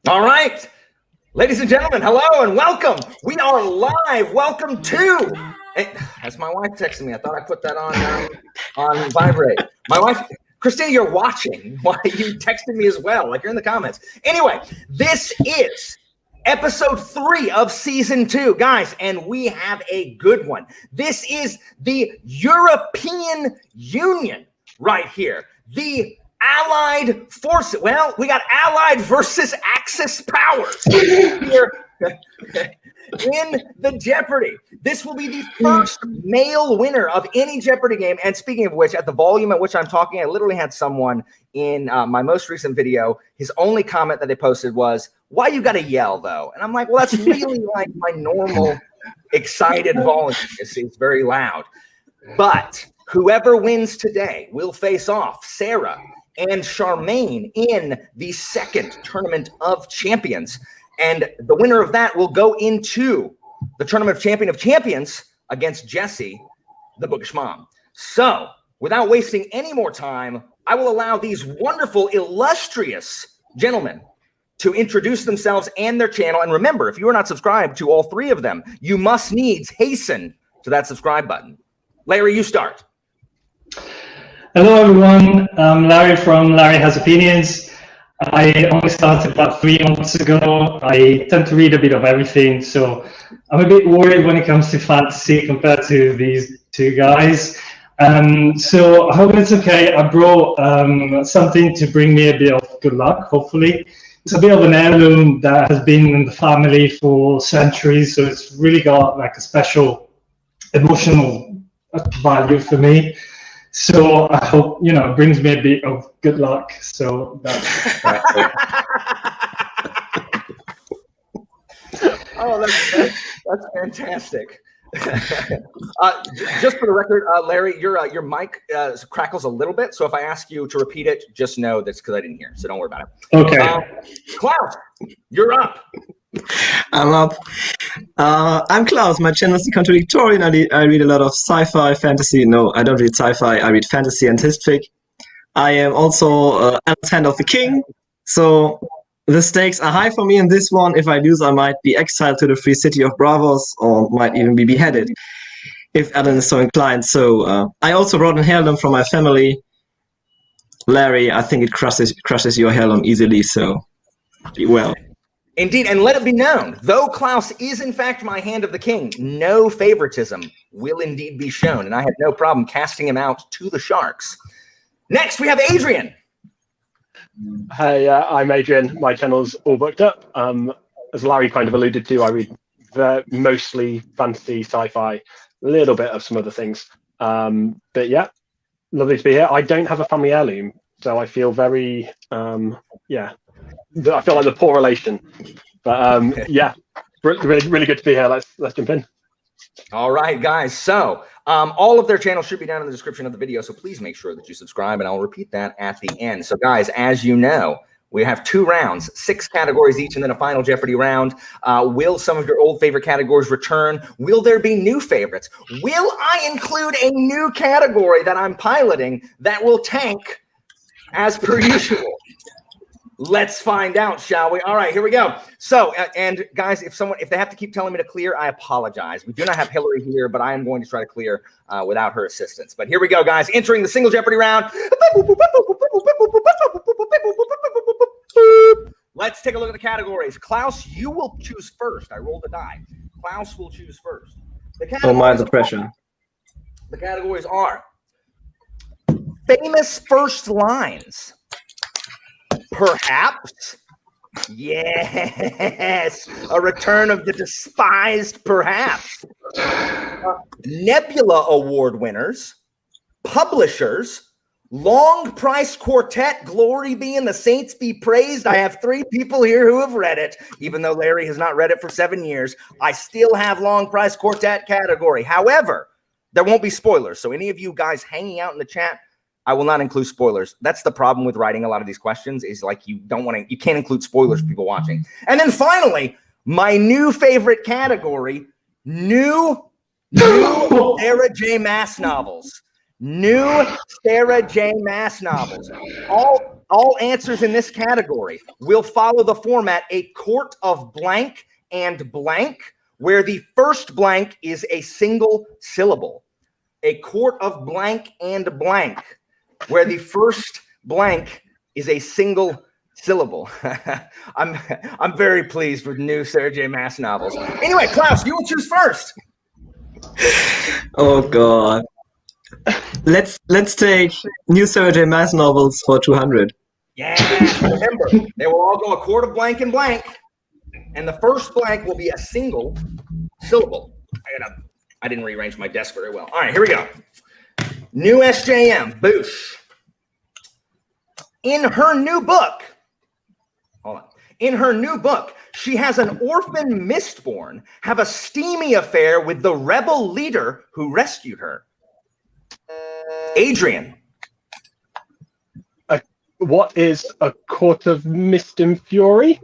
All right, ladies and gentlemen, hello and welcome. We are live. Welcome to. That's my wife texting me. I thought I put that on vibrate. My wife, Christina, you're watching. Why are you texting me as well? Like you're in the comments. Anyway, this is episode 3 of season 2, guys, and we have a good one. This is the European Union right here. The Allied forces. Well, we got Allied versus Axis powers here in the Jeopardy. This will be the first male winner of any Jeopardy game. And speaking of which, at the volume at which I'm talking, I literally had someone in my most recent video. His only comment that they posted was, "Why you gotta yell though?" And I'm like, well, that's really like my normal excited volume. It's very loud. But whoever wins today will face off Sarah and Charmaine in the second Tournament of Champions. And the winner of that will go into the Tournament of Champions against Jessie, the bookish mom. So, without wasting any more time, I will allow these wonderful, illustrious gentlemen to introduce themselves and their channel. And remember, if you are not subscribed to all 3 of them, you must needs hasten to that subscribe button. Larry, you start. Hello everyone, I'm Larry from Larry Has Opinions. I only started about 3 months ago. I tend to read a bit of everything, so I'm a bit worried when it comes to fantasy compared to these 2 guys. So I hope it's okay. I brought something to bring me a bit of good luck, hopefully. It's a bit of an heirloom that has been in the family for centuries, so it's really got like a special emotional value for me. So I hope, it brings me a bit of good luck. So that's it. Oh, that's fantastic. Just for the record, Larry, your mic crackles a little bit. So if I ask you to repeat it, just know that's because I didn't hear. So don't worry about it. Okay. Klaus, you're up. I'm up. I'm Klaus. My channel is The Contradictorian. I read a lot of sci-fi, fantasy. No, I don't read sci-fi. I read fantasy and history. I am also at the hand of the king. So the stakes are high for me in this one. If I lose, I might be exiled to the free city of Bravos or might even be beheaded if Alan is so inclined. So I also brought an heirloom from my family. Larry, I think it crushes your heirloom easily. So be well. Indeed, and let it be known, though Klaus is in fact my hand of the king, no favoritism will indeed be shown, and I had no problem casting him out to the Sharks. Next, we have Adrian. Hey, I'm Adrian. My channel's all booked up. As Larry kind of alluded to, I read mostly fantasy, sci-fi, a little bit of some other things. But yeah, lovely to be here. I don't have a family heirloom, so I feel very, I feel like the poor relation, but yeah, really good to be here. Let's jump in. All right, guys. So all of their channels should be down in the description of the video. So please make sure that you subscribe, and I'll repeat that at the end. So guys, as you know, we have 2 rounds, 6 categories each, and then a final Jeopardy round. Will some of your old favorite categories return? Will there be new favorites? Will I include a new category that I'm piloting that will tank as per usual? Let's find out, shall we? All right, here we go. So, and guys, if they have to keep telling me to clear, I apologize. We do not have Hillary here, but I am going to try to clear without her assistance. But here we go, guys. Entering the single Jeopardy round. Let's take a look at the categories. Klaus, you will choose first. I rolled a die. Klaus will choose first. Don't mind the pressure. The categories are famous first lines. Perhaps. Yes. A return of the despised perhaps. Nebula Award winners. Publishers. Long Price Quartet. Glory be and the saints be praised. I have 3 people here who have read it. Even though Larry has not read it for 7 years, I still have Long Price Quartet category. However, there won't be spoilers. So any of you guys hanging out in the chat, I will not include spoilers. That's the problem with writing a lot of these questions is like you can't include spoilers for people watching. And then finally, my new favorite category, new Sarah J. Maas novels. New Sarah J. Maas novels. All answers in this category will follow the format a court of blank and blank, where the first blank is a single syllable. A court of blank and blank, where the first blank is a single syllable. I'm very pleased with new Sarah J. Maas novels. Anyway, Klaus, you will choose first. Oh God. Let's take new Sarah J. Maas novels for 200. Yeah, remember, they will all go a court of blank and blank, and the first blank will be a single syllable. I didn't rearrange my desk very well. All right, here we go. New SJM, Boosh. In her new book, she has an orphan mistborn have a steamy affair with the rebel leader who rescued her. Adrian. What is a court of mist and fury?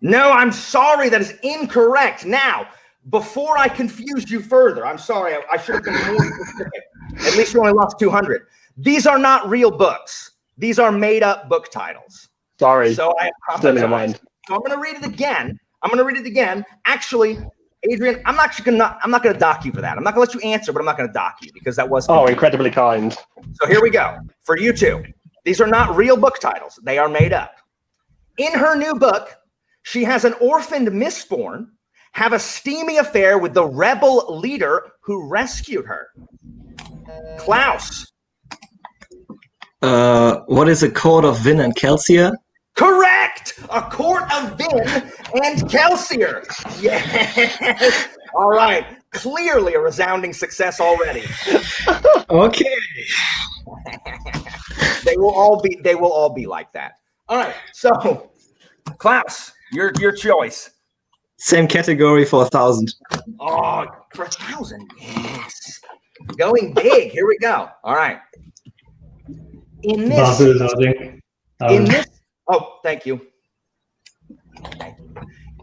No, I'm sorry. That is incorrect. Now, before I confused you further, I'm sorry. I should have been more specific. At least you only lost 200. These are not real books. These are made-up book titles. Sorry. So I apologize. So I'm going to read it again. Actually, Adrian, I'm not going to dock you for that. I'm not going to let you answer, but I'm not going to dock you because that was confusing. Oh, incredibly kind. So here we go. For you two, these are not real book titles. They are made up. In her new book, she has an orphaned mistborn have a steamy affair with the rebel leader who rescued her. Klaus. What is a court of Vin and Kelsier? Correct! A court of Vin and Kelsier. Yes. All right. Clearly a resounding success already. Okay. They will all be like that. All right. So, Klaus, your choice. Same category for 1,000. Oh, for 1,000. Yes. Going big. Here we go. All right. Oh, thank you.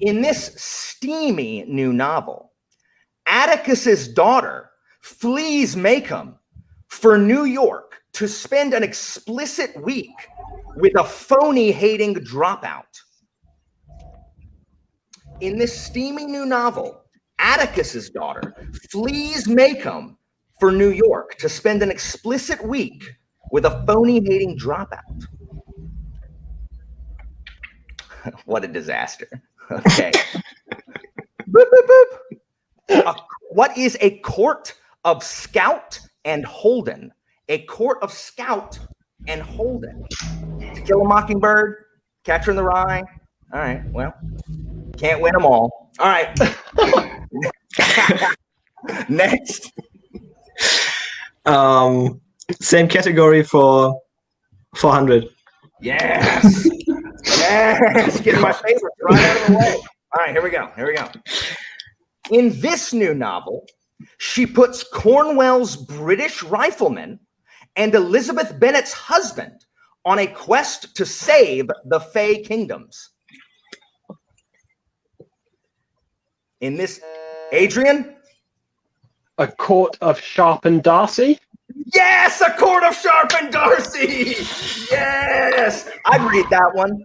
In this steamy new novel, Atticus's daughter flees Macomb for New York to spend an explicit week with a phony-hating dropout. In this steamy new novel, Atticus's daughter flees Macomb for New York to spend an explicit week with a phony-hating dropout. What a disaster. Okay. Boop, boop, boop. What is a court of Scout and Holden? A court of Scout and Holden. To Kill a Mockingbird, Catcher in the Rye. All right, well, can't win them all. All right. Next. Same category for 400. Yes. Yes. Getting my favorites right out of the way. All right, here we go. In this new novel, she puts Cornwell's British rifleman and Elizabeth Bennet's husband on a quest to save the Fey Kingdoms. In this, Adrian? A court of Sharp and Darcy? Yes, a court of Sharp and Darcy. Yes, I'd read that one.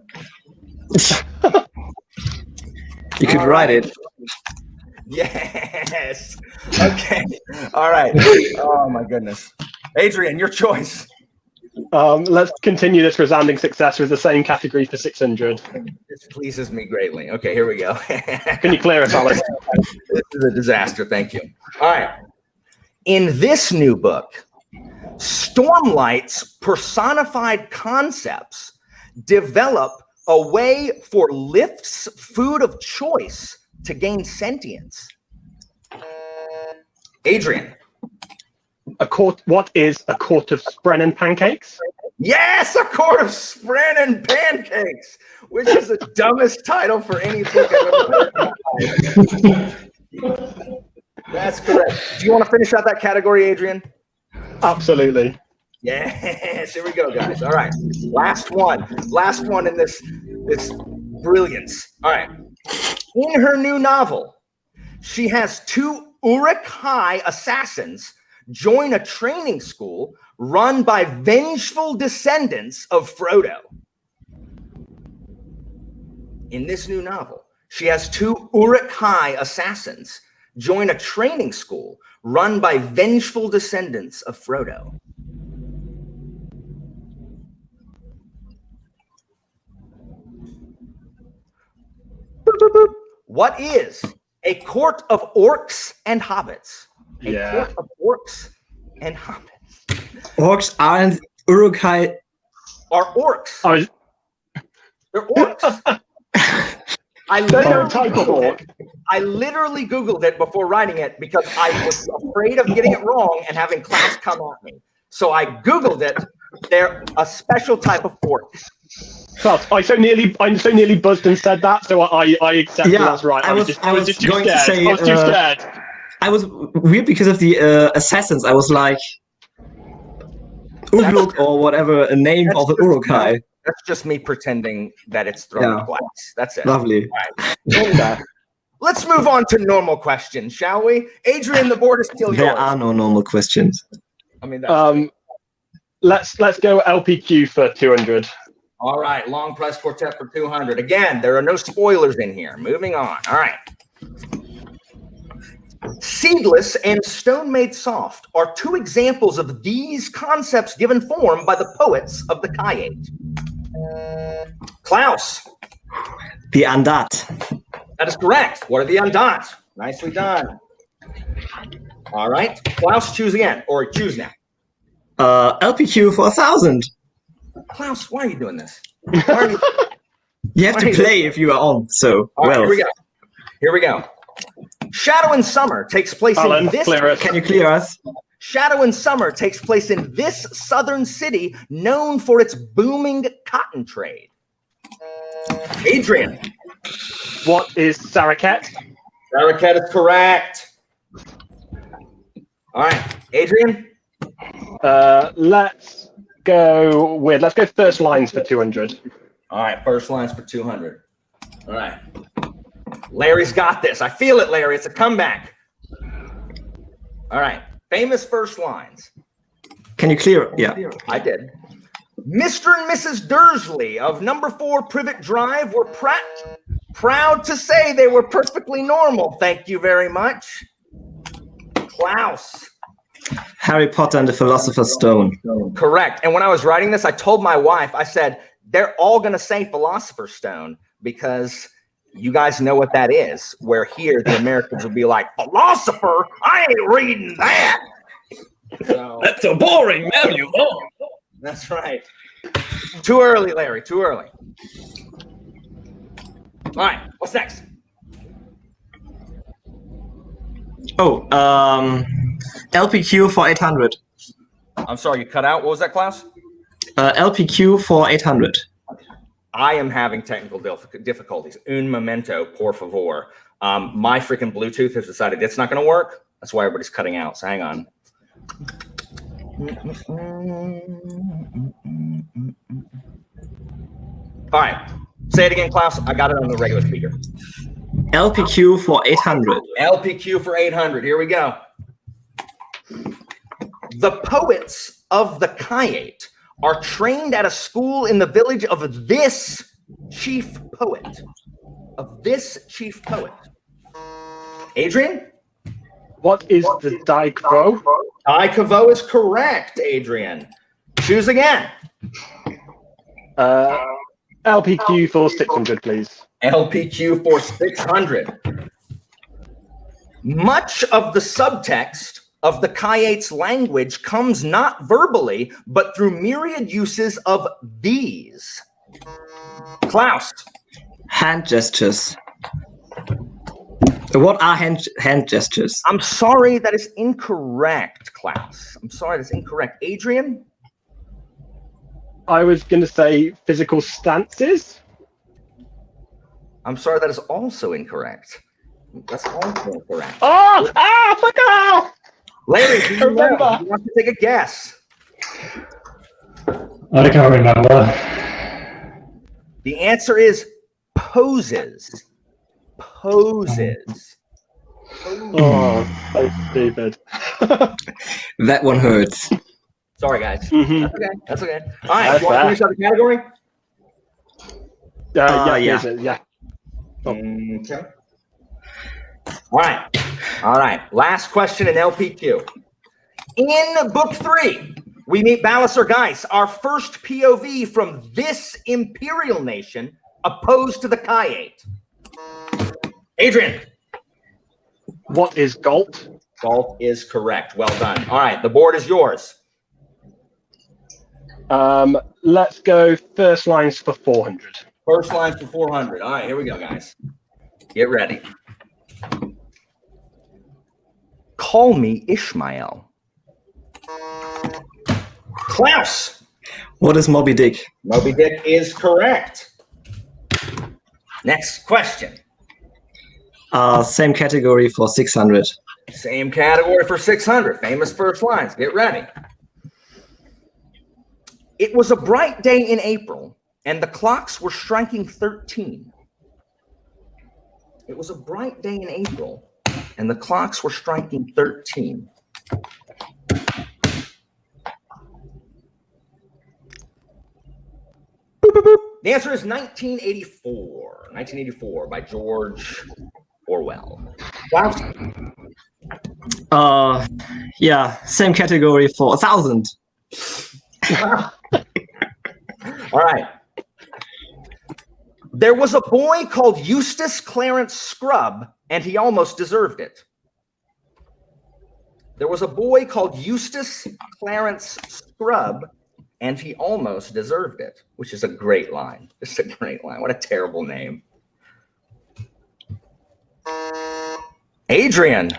You could write it. Yes. Okay. All right. Oh my goodness. Adrian, your choice. Let's continue this resounding success with the same category for 600. This pleases me greatly. Okay, here we go. Can you clear us, Alice? This is a disaster. Thank you. All right. In this new book, Stormlight's personified concepts develop a way for Lift's food of choice to gain sentience. Adrian. What is a court of Spren and Pancakes? Yes, a court of Spren and Pancakes, which is the dumbest title for any book I've ever heard. That's correct. Do you want to finish out that category, Adrian? Absolutely. Yes, here we go, guys. All right, last one in this brilliance. All right, in her new novel, she has two Uruk-hai assassins join a training school run by vengeful descendants of Frodo. In this new novel, she has two Uruk-hai assassins join a training school run by vengeful descendants of Frodo. What is a court of orcs and hobbits? A court of orcs and hobbits. Orcs aren't Uruk-hai. Are orcs. They're orcs. I literally Googled it before writing it because I was afraid of getting it wrong and having Klaus come at me. So I Googled it. They're a special type of orc. Klaus, I so nearly buzzed and said that, so I accept that's right. I was just too going scared. to say, I was too scared. I was weird because of the assassins. I was like, Uruk or whatever, a name of the Uruk-hai. That's just me pretending that it's thrown glass. That's it. Lovely. Right. Let's move on to normal questions, shall we? Adrian, the board is still yours. There are no normal questions. I mean, that's let's go LPQ for 200. All right, long press quartet for 200. Again, there are no spoilers in here. Moving on. All right. Seedless and Stone Made Soft are two examples of these concepts given form by the poets of the Kayate. Klaus. The Andat. That is correct. What are the Andat? Nicely done. All right. Klaus, choose again, or choose now. LPQ for 1,000. Klaus, why are you doing this? You have to play if you are on. So, all right, well. Here we go. Shadow in Summer takes place in this. Can you clear us? Shadow in Summer takes place in this southern city known for its booming cotton trade. Adrian. What is Saraket? Saraket is correct. All right, Adrian. Let's go first lines for 200. All right, first lines for 200. All right. Larry's got this. I feel it, Larry. It's a comeback. All right. Famous first lines. Can you clear it? Yeah. I did. Mr. and Mrs. Dursley of number 4 Privet Drive were proud to say they were perfectly normal. Thank you very much. Klaus. Harry Potter and the Philosopher's Stone. Correct. And when I was writing this, I told my wife, I said, they're all going to say Philosopher's Stone because you guys know what that is, where here the Americans would be like, philosopher? I ain't reading that. So, that's a boring manual. That's right. Too early, Larry. Too early. All right. What's next? Oh, LPQ for 800. I'm sorry, you cut out. What was that, Klaus? LPQ for 800. I am having technical difficulties. Un momento, por favor. My freaking Bluetooth has decided it's not going to work. That's why everybody's cutting out. So hang on. All right. Say it again, Klaus. I got it on the regular speaker. LPQ for 800. LPQ for 800. Here we go. The poets of the Kayate are trained at a school in the village of this chief poet. Adrian? What is the Dai Quo? Dai Quo is correct, Adrian. Choose again. LPQ for 600, please. LPQ for 600. Much of the subtext of the Kayate's language comes not verbally, but through myriad uses of these. Klaus. Hand gestures. What are hand gestures? I'm sorry, that is incorrect, Klaus. I'm sorry, that's incorrect. Adrian? I was going to say physical stances. I'm sorry, that is also incorrect. That's also incorrect. Fuck off! Larry, do you remember? You want to take a guess? I can't remember. The answer is poses. Poses. Oh, so stupid. That one hurts. Sorry, guys. Mhm. That's okay. That's okay. All right. That's You want to fair. finish out the category? Yeah. Yeah. Oh. Okay. All right. All right. Last question in LPQ. In book 3, we meet Balasar Geis, our first POV from this imperial nation opposed to the Kayate. Adrian. What is Galt? Golf is correct. Well done. All right. The board is yours. Let's go first lines for 400. First line for 400. All right. Here we go, guys. Get ready. Call me Ishmael. Klaus. What is Moby Dick? Moby Dick is correct. Next question. Same category for 600. Same category for 600. Famous first lines. Get ready. It was a bright day in April, and the clocks were striking 13. It was a bright day in April, and the clocks were striking 13. The answer is 1984. 1984 by George Orwell. Wow. Yeah, same category for 1,000. All right. There was a boy called Eustace Clarence Scrubb, and he almost deserved it. There was a boy called Eustace Clarence Scrubb, and he almost deserved it, which is a great line. It's a great line. What a terrible name. Adrian.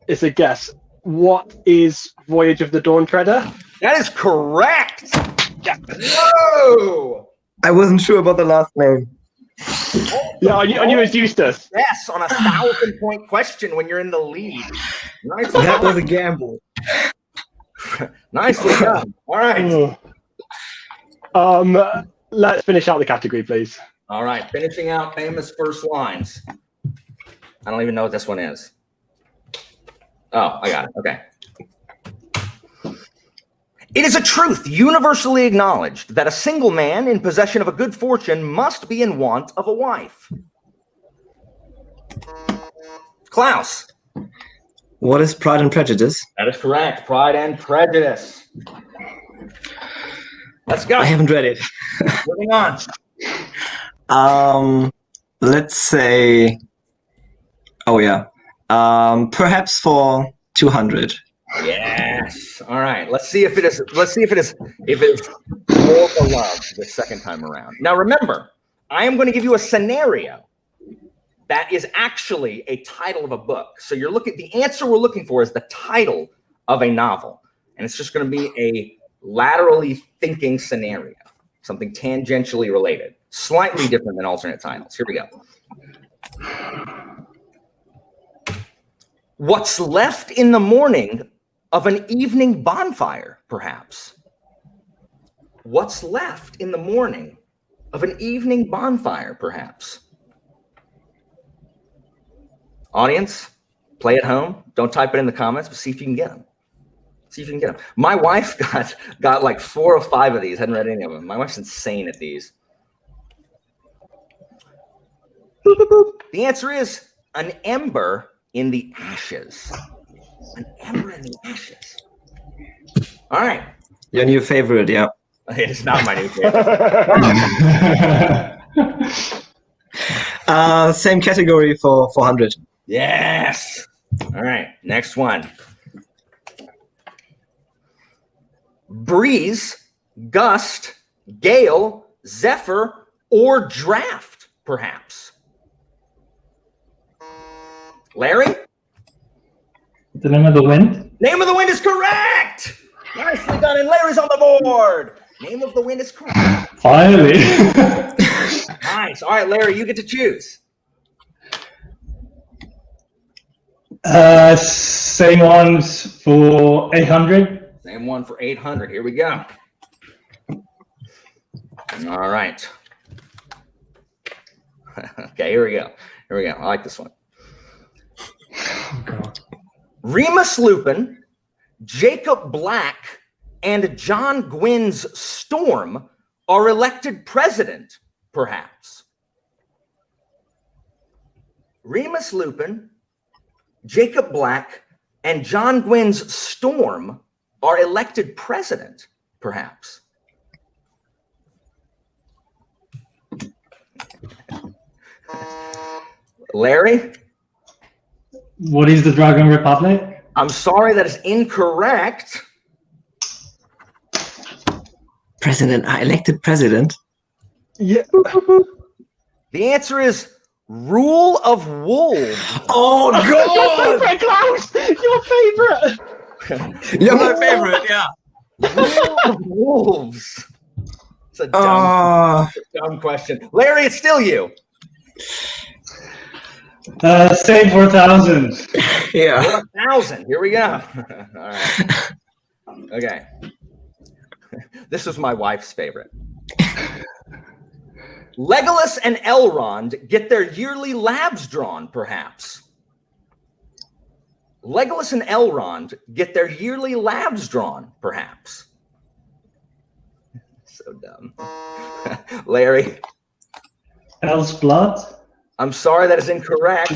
It's a guess. What is Voyage of the Dawn Treader? That is correct. Yeah. Whoa. I wasn't sure about the last name. Yeah, I knew it was Eustace. Yes, on a 1,000-point question when you're in the lead. Nice. That was a gamble. Nicely done. All right. Let's finish out the category, please. All right. Finishing out famous first lines. I don't even know what this one is. Oh, I got it. Okay. It is a truth universally acknowledged that a single man in possession of a good fortune must be in want of a wife. Klaus. What is Pride and Prejudice? That is correct. Pride and Prejudice. Let's go. I haven't read it. Moving on. Let's say, oh yeah, perhaps for 200. Yes. All right. Let's see if it is. Let's see if it is more beloved the second time around. Now, remember, I am going to give you a scenario that is actually a title of a book. So the answer we're looking for is the title of a novel, and it's just going to be a laterally thinking scenario, something tangentially related, slightly different than alternate titles. Here we go. What's left in the morning of an evening bonfire, perhaps? What's left in the morning of an evening bonfire, perhaps? Audience, play at home. Don't type it in the comments, but see if you can get them. See if you can get them. My wife got like 4 or 5 of these. Hadn't read any of them. My wife's insane at these. Boop, boop, boop. The answer is an ember in the ashes. An ember in the ashes. All right. Your new favorite, yeah. It's not my new favorite. Same category for 400. Yes. All right. Next one. Breeze, gust, gale, zephyr, or draft, perhaps. Larry? The name of the wind? Name of the wind is correct. Nicely done. And Larry's on the board. Name of the wind is correct. Finally. Nice. All right, Larry, you get to choose. Same ones for 800. Same one for 800. Here we go. All right. Okay, here we go. Here we go. I like this one. Remus Lupin, Jacob Black, and John Gwynne's Storm are elected president, perhaps. Remus Lupin, Jacob Black, and John Gwynne's Storm are elected president, perhaps. Larry? What is the Dragon Republic? I'm sorry, that is incorrect. Elected president? Yeah. The answer is Rule of Wolves. Oh, Your God! favorite, Klaus! Your favorite! You're my favorite, yeah. Rule of Wolves. It's a dumb question. Larry, it's still you. Say 4,000. Yeah. 4,000. Here we go. All right. Okay. This was my wife's favorite. Legolas and Elrond get their yearly labs drawn, perhaps. Legolas and Elrond get their yearly labs drawn, perhaps. So dumb. Larry? Elf's blood? I'm sorry, that is incorrect.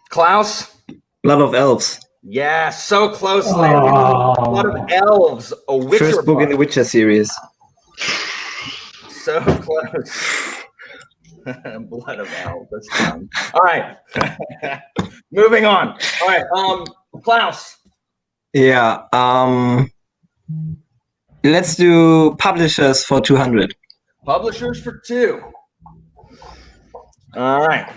Klaus? Blood of Elves. Yeah, so close, Larry. Blood of Elves, a Witcher First book in the Witcher series. So close. Blood of Elves. That's dumb. All right. Moving on. All right. Klaus. Yeah. Let's do publishers for 200. Publishers for 2. All right.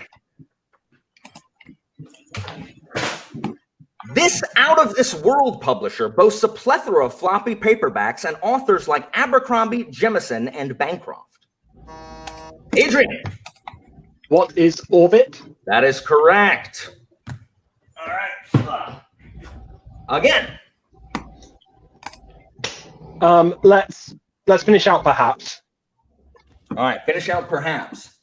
This out-of-this-world publisher boasts a plethora of floppy paperbacks and authors like Abercrombie, Jemison, and Bancroft. Adrian. What is Orbit? That is correct. All right. Again. Let's finish out perhaps. All right, finish out perhaps.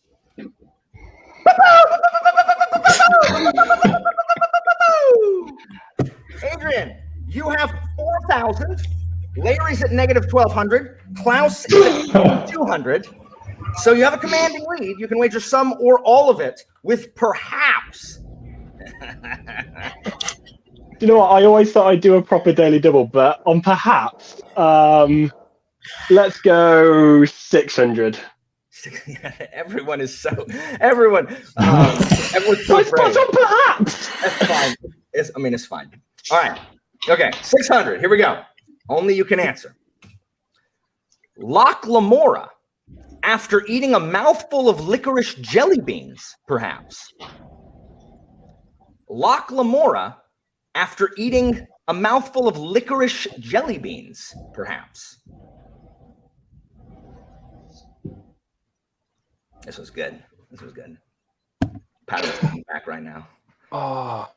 Adrian, you have 4,000. Larry's at negative 1,200. Klaus is at 200. So you have a commanding lead. You can wager some or all of it with perhaps. You know what? I always thought I'd do a proper daily double, but on perhaps, let's go 600. Everyone. Everyone's so brave. On perhaps. That's fine. It's fine. All right. Okay. 600. Here we go. Only you can answer. Loch Lamora, after eating a mouthful of licorice jelly beans, perhaps. Loch Lamora, after eating a mouthful of licorice jelly beans, perhaps. This was good. Patterns coming back right now. Oh.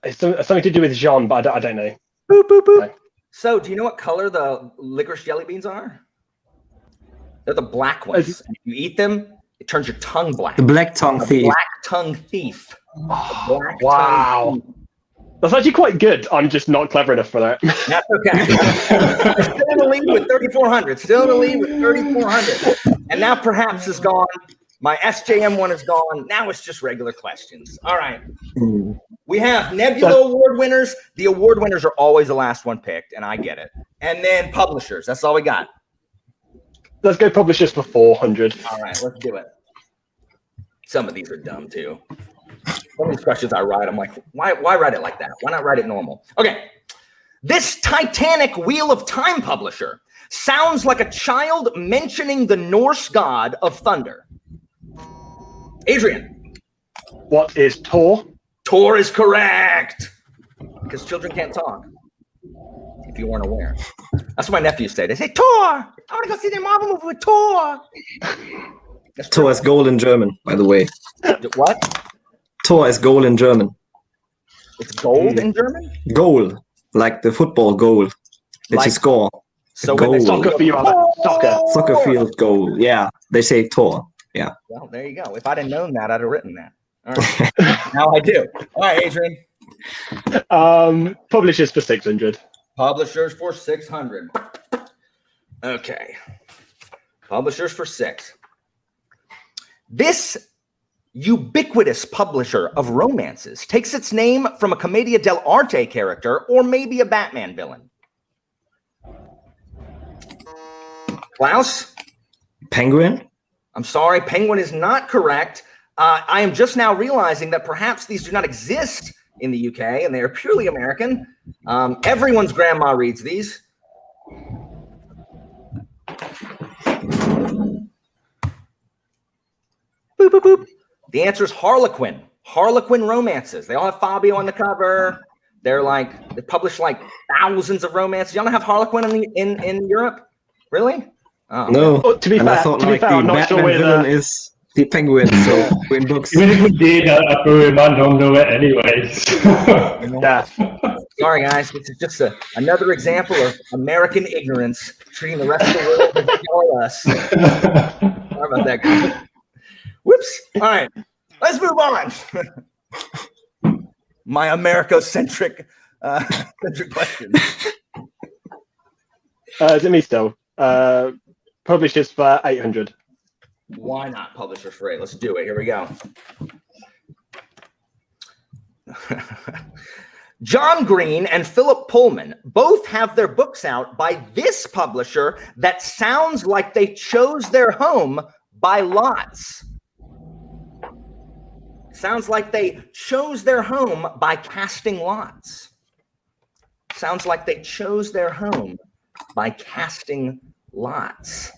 It's something to do with Jean, but I don't know. Boop, boop, boop. Okay. So, do you know what color the licorice jelly beans are? They're the black ones. If you eat them, it turns your tongue black. The black tongue thief. Black tongue thief. Oh, wow. That's actually quite good. I'm just not clever enough for that. That's okay. Still in the lead with 3,400. And now perhaps is gone. My SJM one is gone. Now it's just regular questions. All right. We have Nebula award winners. The award winners are always the last one picked, and I get it. And then publishers. That's all we got. Let's go publishers for 400. All right, let's do it. Some of these are dumb too. Some of these questions I write, I'm like, why write it like that? Why not write it normal? Okay. This Titanic Wheel of Time publisher sounds like a child mentioning the Norse god of thunder. Adrian. What is Tor? Tor is correct. Because children can't talk. If you weren't aware. That's what my nephews say. They say, Tor! I want to go see the Marvel movie with Tor. Tor is goal in German, by the way. What? Tor is goal in German. It's gold in German? Goal, like the football goal that Like- you score. So when they Goal. Soccer for you, Alan. Soccer. Soccer field goal. Yeah, they say Tor. Yeah. Well, there you go. If I'd have known that, I'd have written that. All right. Now I do. All right, Adrian. Publishers for 600. Publishers for 600. Okay. Publishers for 6. This ubiquitous publisher of romances takes its name from a Commedia dell'arte character or maybe a Batman villain. Klaus? Penguin? I'm sorry, Penguin is not correct. I am just now realizing that perhaps these do not exist in the UK and they are purely American. Everyone's grandma reads these. Boop, boop, boop. The answer is Harlequin. Harlequin romances. They all have Fabio on the cover. They publish like thousands of romances. Y'all don't have Harlequin in Europe? Really? Oh, no. Oh, to be fair, I'm not sure Batman villain is the Penguin, so in books. Even if we did, I probably don't know it anyways. Yeah. Sorry, guys. This is just another example of American ignorance treating the rest of the world as y'all us. Sorry about that, guys. Whoops. All right. Let's move on. My America-centric question. Is it me still? Publishers for 800. Why not publishers for 8? Let's do it. Here we go. John Green and Philip Pullman both have their books out by this publisher that sounds like they chose their home by lots. Sounds like they chose their home by casting lots. Sounds like they chose their home by casting lots.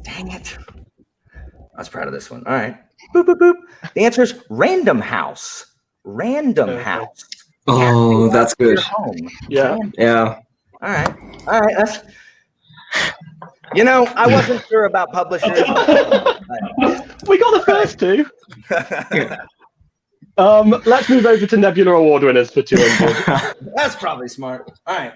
Dang it. I was proud of this one. All right. Boop, boop, boop. The answer is Random House. Random House. Oh, that's good. Home. Yeah. Yeah. All right. All right. That's. You know, I wasn't sure about publishers. We got the first two. Let's move over to Nebula Award winners for 200. That's probably smart. All right.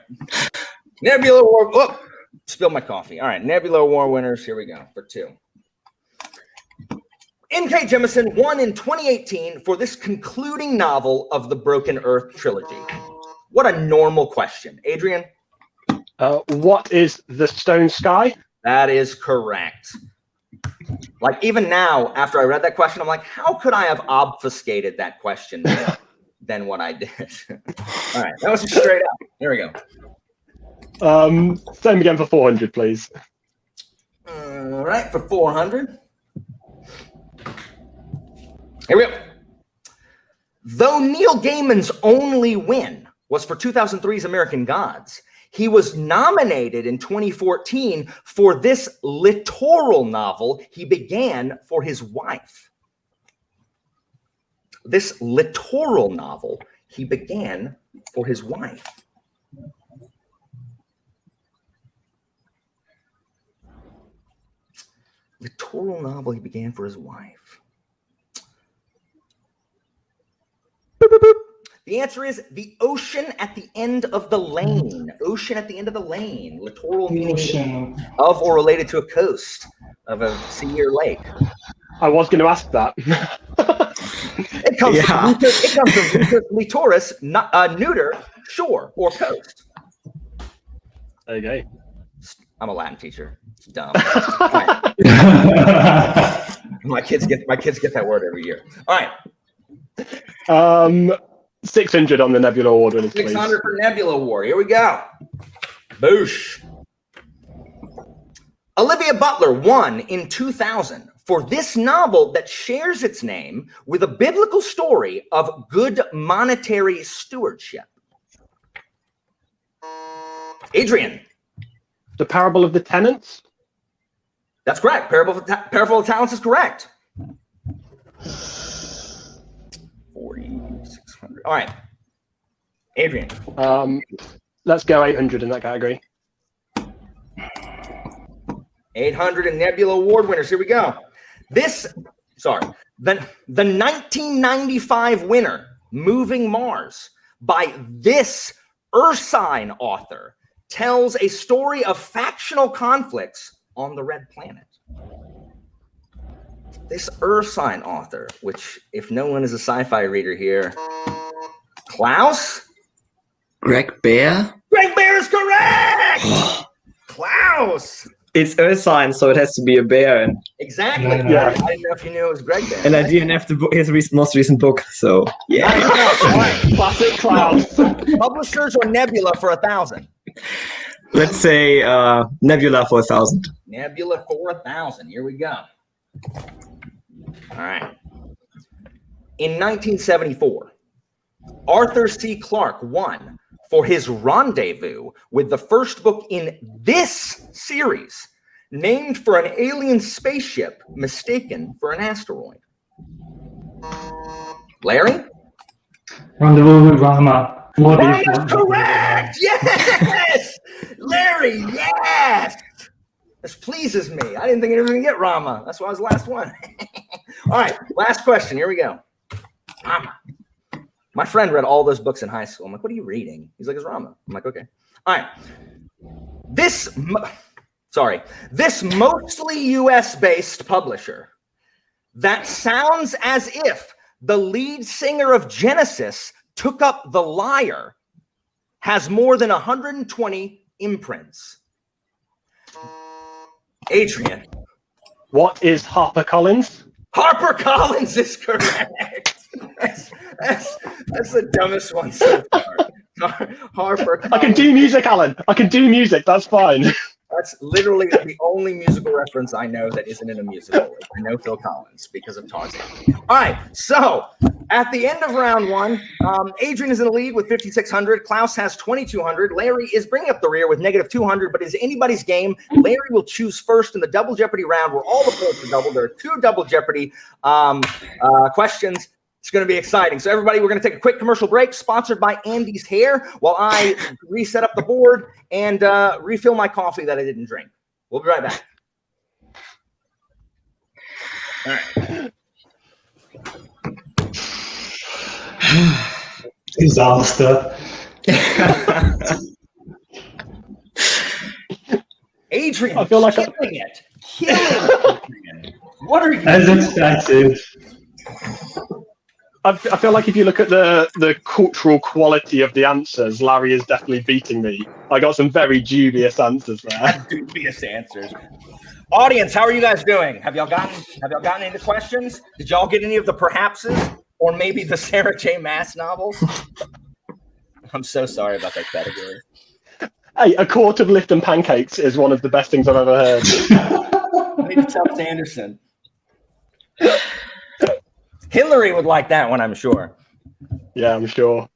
Nebula Award. Oh, spilled my coffee. All right. Nebula Award winners. Here we go for 2. N.K. Jemisin won in 2018 for this concluding novel of the Broken Earth trilogy. What a normal question. Adrian? What is the Stone Sky? That is correct. Like, even now, after I read that question, I'm like, how could I have obfuscated that question than what I did? All right. That was just straight up. There we go. Same again for 400, please. All right. For 400. Here we go. Though Neil Gaiman's only win was for 2003's American Gods, he was nominated in 2014 for this littoral novel he began for his wife. This littoral novel he began for his wife. Littoral novel he began for his wife. Boop, boop, boop. The answer is The Ocean at the End of the Lane. Ocean at the End of the Lane. Littoral meaning Ocean. of or related to a coast of a sea or lake. I was going to ask that. It comes from litoris, neuter, shore or coast. Okay. I'm a Latin teacher. It's dumb. Right. My kids get that word every year. All right. 600 on the Nebula Award winners, please. 600 for Nebula Award. Here we go. Boosh. Olivia Butler won in 2000 for this novel that shares its name with a biblical story of good monetary stewardship. Adrian. The Parable of the Tenants? That's correct. Parable of Talents is correct. 4,600. All right. Adrian. Let's go 800 in that category. 800 and Nebula Award winners. Here we go. The 1995 winner, Moving Mars, by this Ursine author tells a story of factional conflicts on the Red Planet? This Ursine author, which if no one is a sci-fi reader here, Klaus? Greg Bear? Greg Bear is correct! Klaus! It's Ursine, so it has to be a bear. And Exactly. Yeah. I didn't know if you knew it was Greg Bear. and I didn't have his most recent book, so yeah. All right. Classic Klaus. Publishers or Nebula for 1,000? Let's say Nebula for 1,000. Nebula for 1,000. Here we go. All right. In 1974, Arthur C. Clarke won for his rendezvous with the first book in this series, named for an alien spaceship mistaken for an asteroid. Larry? Rendezvous with Rama. What is Rama's correct! Yes! Larry, yes! This pleases me. I didn't think anyone was going to get Rama. That's why I was the last one. All right, last question. Here we go. Rama. My friend read all those books in high school. I'm like, what are you reading? He's like, it's Rama. I'm like, okay. All right. This mostly US-based publisher that sounds as if the lead singer of Genesis took up the lyre has more than 120 imprints. Adrian. What is HarperCollins? HarperCollins is correct. That's the dumbest one so far. HarperCollins. I can do music, Alan. I can do music. That's fine. That's literally the only musical reference I know that isn't in a musical. I know Phil Collins because of Tarzan. All right, so at the end of round one, Adrian is in the lead with 5,600. Klaus has 2,200. Larry is bringing up the rear with negative 200, but is anybody's game. Larry will choose first in the Double Jeopardy round where all the points are doubled. There are 2 Double Jeopardy questions. It's going to be exciting. So everybody, we're going to take a quick commercial break, sponsored by Andy's Hair, while I reset up the board and refill my coffee that I didn't drink. We'll be right back. All right. disaster? Adrian, I feel like killing it. Killing it, Adrian. What are you As doing? expected. I feel like if you look at the cultural quality of the answers, Larry is definitely beating me. I got some very dubious answers there. Dubious answers. Audience, how are you guys doing? Have y'all gotten into questions? Did y'all get any of the perhapses or maybe the Sarah J. Maas novels? I'm so sorry about that category. Hey, a quart of Lipton pancakes is one of the best things I've ever heard. Maybe Tubbs Anderson. Hillary would like that one, I'm sure. Yeah, I'm sure.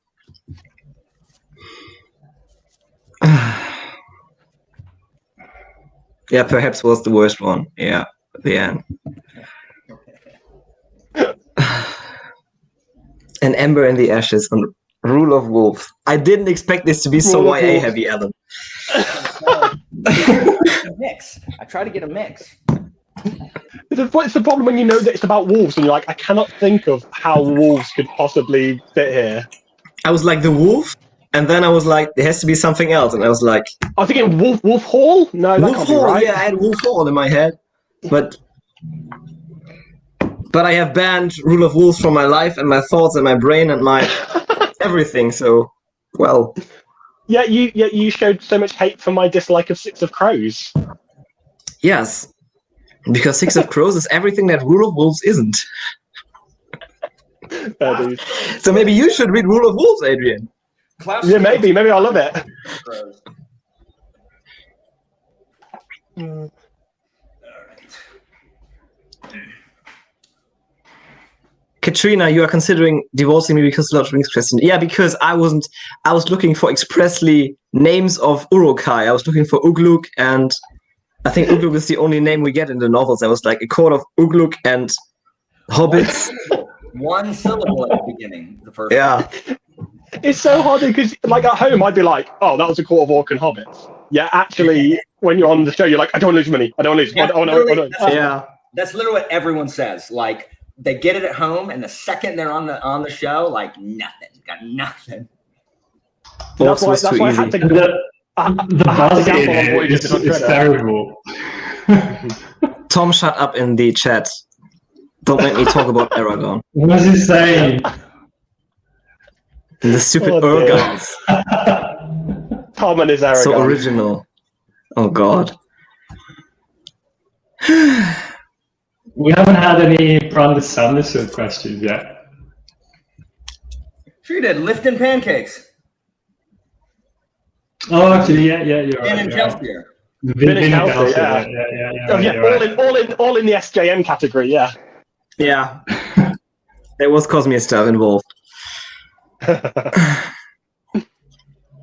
Yeah, perhaps was the worst one. Yeah, at the end. An ember in the ashes on Rule of Wolves. I didn't expect this to be so Rule of YA Wolves. heavy, Alan. A mix. I try to get a mix. It's the problem when you know that it's about wolves and you're like, I cannot think of how wolves could possibly fit here. I was like, the wolf? And then I was like, there has to be something else. And I was like, I was thinking Wolf Hall? No, that Wolf can't be Hall. right. Yeah, I had Wolf Hall in my head. But I have banned Rule of Wolves from my life and my thoughts and my brain and my everything. So, well. Yeah, you showed so much hate for my dislike of Six of Crows. Yes. Because Six of Crows is everything that Rule of Wolves isn't. Dude. So maybe you should read Rule of Wolves, Adrian. Klaus, Yeah, maybe I'll love it. Katrina, you are considering divorcing me because Lord of the Rings question. Yeah, because I was looking for expressly names of Uruk-hai. I was looking for Ugluk, and I think Ugluk is the only name we get in the novels. I was like a court of Ugluk and hobbits. One syllable at the beginning. The first. Yeah. It's so hard because, like, at home, I'd be like, "Oh, that was a court of orc and hobbits." Yeah, actually, when you're on the show, you're like, "I don't want to lose money. I don't want to lose. Yeah, I don't want to." Yeah. That's literally what everyone says. Like they get it at home, and the second they're on the show, like nothing, got nothing. Vox was too I easy. had to, The I had to buzz gamble on Voyager is on Twitter. terrible. Tom, shut up in the chat. Don't make me talk about Aragon. What's he saying? And the stupid Oh, dear. Urgons. Tom and his Aragon. So original. Oh god. We haven't had any Brandon Sanderson questions yet. Sure you did. Lifting pancakes. Oh, actually, yeah, you're Vin right. and you're right. Kelsey. Vin and Kelsey, Kelsey, yeah. yeah. Oh, yeah, Right. all in the SJM category, yeah. Yeah. There was Cosmere stuff involved.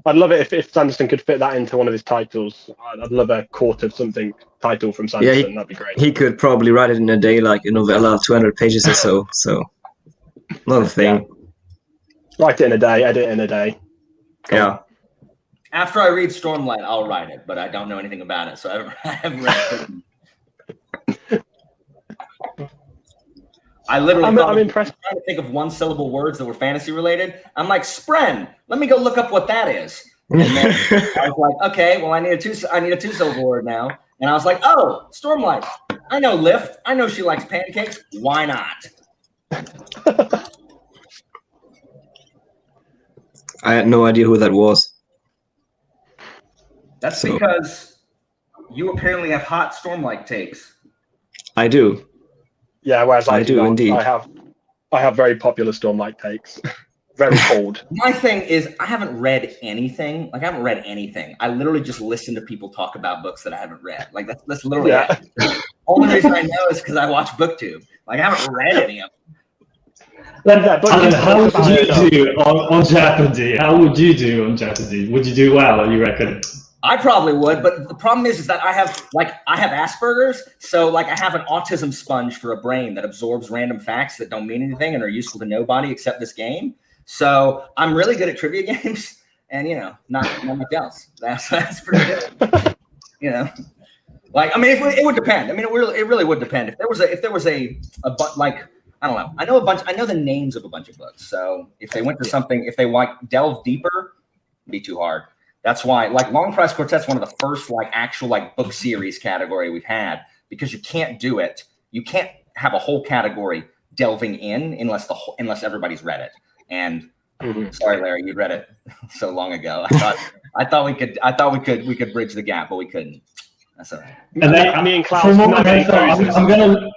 I'd love it if Sanderson could fit that into one of his titles. I'd love a Court of something title from Sanderson. That'd be great. He could probably write it in a day, like a novella, 200 pages or so. So, not a thing. Write it in a day, edit it in a day. Yeah. After I read Stormlight, I'll write it, but I don't know anything about it, so I haven't read it. I literally I'm impressed. trying to think of one-syllable words that were fantasy related. I'm like, Spren. Let me go look up what that is. And then I was like, okay, well, I need a two-syllable word now. And I was like, oh, Stormlight. I know Lift. I know she likes pancakes. Why not? I had no idea who that was. That's So- because you apparently have hot Stormlight takes. I do. Yeah, whereas I do not. indeed. I have very popular Stormlight takes. Very cold. My thing is, I haven't read anything. Like, I haven't read anything. I literally just listen to people talk about books that I haven't read. Like, that's literally it. Only reason I know is because I watch BookTube. Like, I haven't read any of them. Alan, how would you do on Jeopardy? How would you do on Jeopardy? Would you do well, you reckon? I probably would, but the problem is that I have Asperger's, so like I have an autism sponge for a brain that absorbs random facts that don't mean anything and are useful to nobody except this game. So I'm really good at trivia games, and not much else. That's pretty good. Like I mean, it would depend. I mean, it really would depend. If there was a like I don't know. I know the names of a bunch of books. So if they went to something, if they like delve deeper, it'd be too hard. That's why, like, Long Price Quartet's one of the first, like, actual, like, book series category we've had, because you can't do it. You can't have a whole category delving in unless everybody's read it. And sorry, Larry, you read it so long ago. I thought we could bridge the gap, but we couldn't. That's all right. And then, me and Klaus. for a moment, I thought,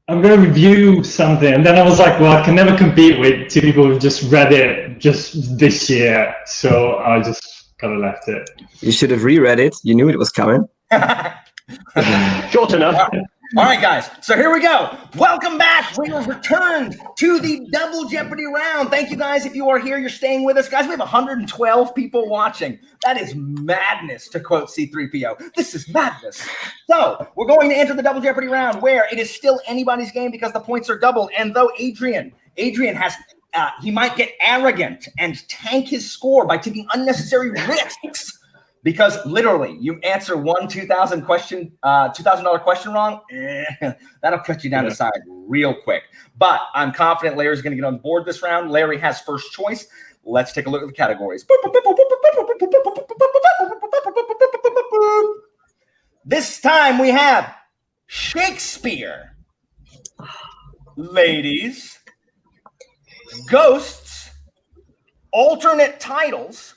I'm gonna review something, and then I was like, well, I can never compete with two people who just read it just this year, so I just kind of left it. You should have reread it. You knew it was coming. Short enough. All right, guys. So here we go. Welcome back. We have returned to the Double Jeopardy round. Thank you, guys. If you are here, you're staying with us. Guys, we have 112 people watching. That is madness, to quote C-3PO. This is madness. So we're going to enter the Double Jeopardy round, where it is still anybody's game because the points are doubled. And though Adrian has... he might get arrogant and tank his score by taking unnecessary risks, because literally you answer one $2,000 question wrong, that'll cut you down to side real quick. But I'm confident Larry's going to get on board this round. Larry has first choice. Let's take a look at the categories. This time we have Shakespeare, ladies, ghosts, alternate titles,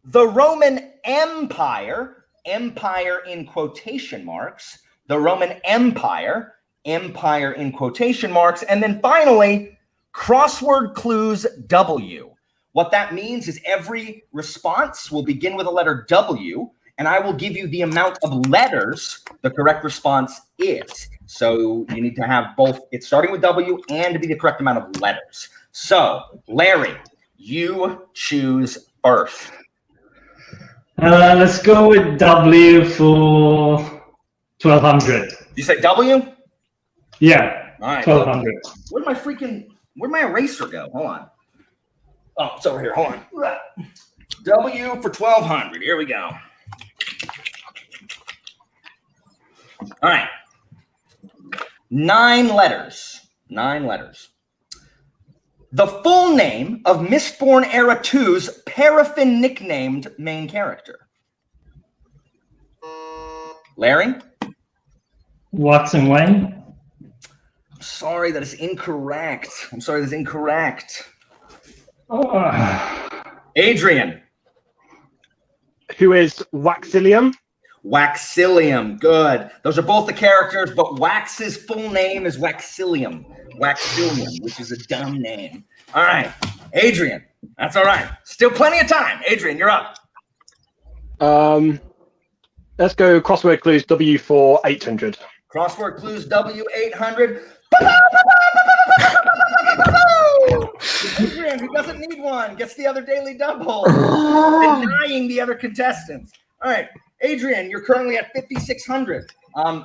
the Roman Empire, empire in quotation marks, the Roman Empire, empire in quotation marks, and then finally, crossword clues W. What that means is every response will begin with a letter W, and I will give you the amount of letters the correct response is. So you need to have both it starting with W and to be the correct amount of letters. So, Larry, you choose first. Let's go with W for 1,200. You say W? Yeah, All right. 1,200. Where'd my eraser go? Hold on. Oh, it's over here. Hold on. W for 1,200. Here we go. All right. 9 letters. 9 letters. the full name of Mistborn Era 2's paraffin nicknamed main character? Larry? Watson Wayne. Sorry, that is incorrect. I'm sorry, that's incorrect. Adrian? Who is Waxilium? Waxilium, good. Those are both the characters, but Wax's full name is Waxilium. Waxilium, which is a dumb name. All right, Adrian, that's all right. Still plenty of time. Adrian, you're up. Let's go crossword clues W for 800. Crossword clues W800. Adrian, who doesn't need one, gets the other daily double, denying the other contestants. All right, Adrian, you're currently at 5,600.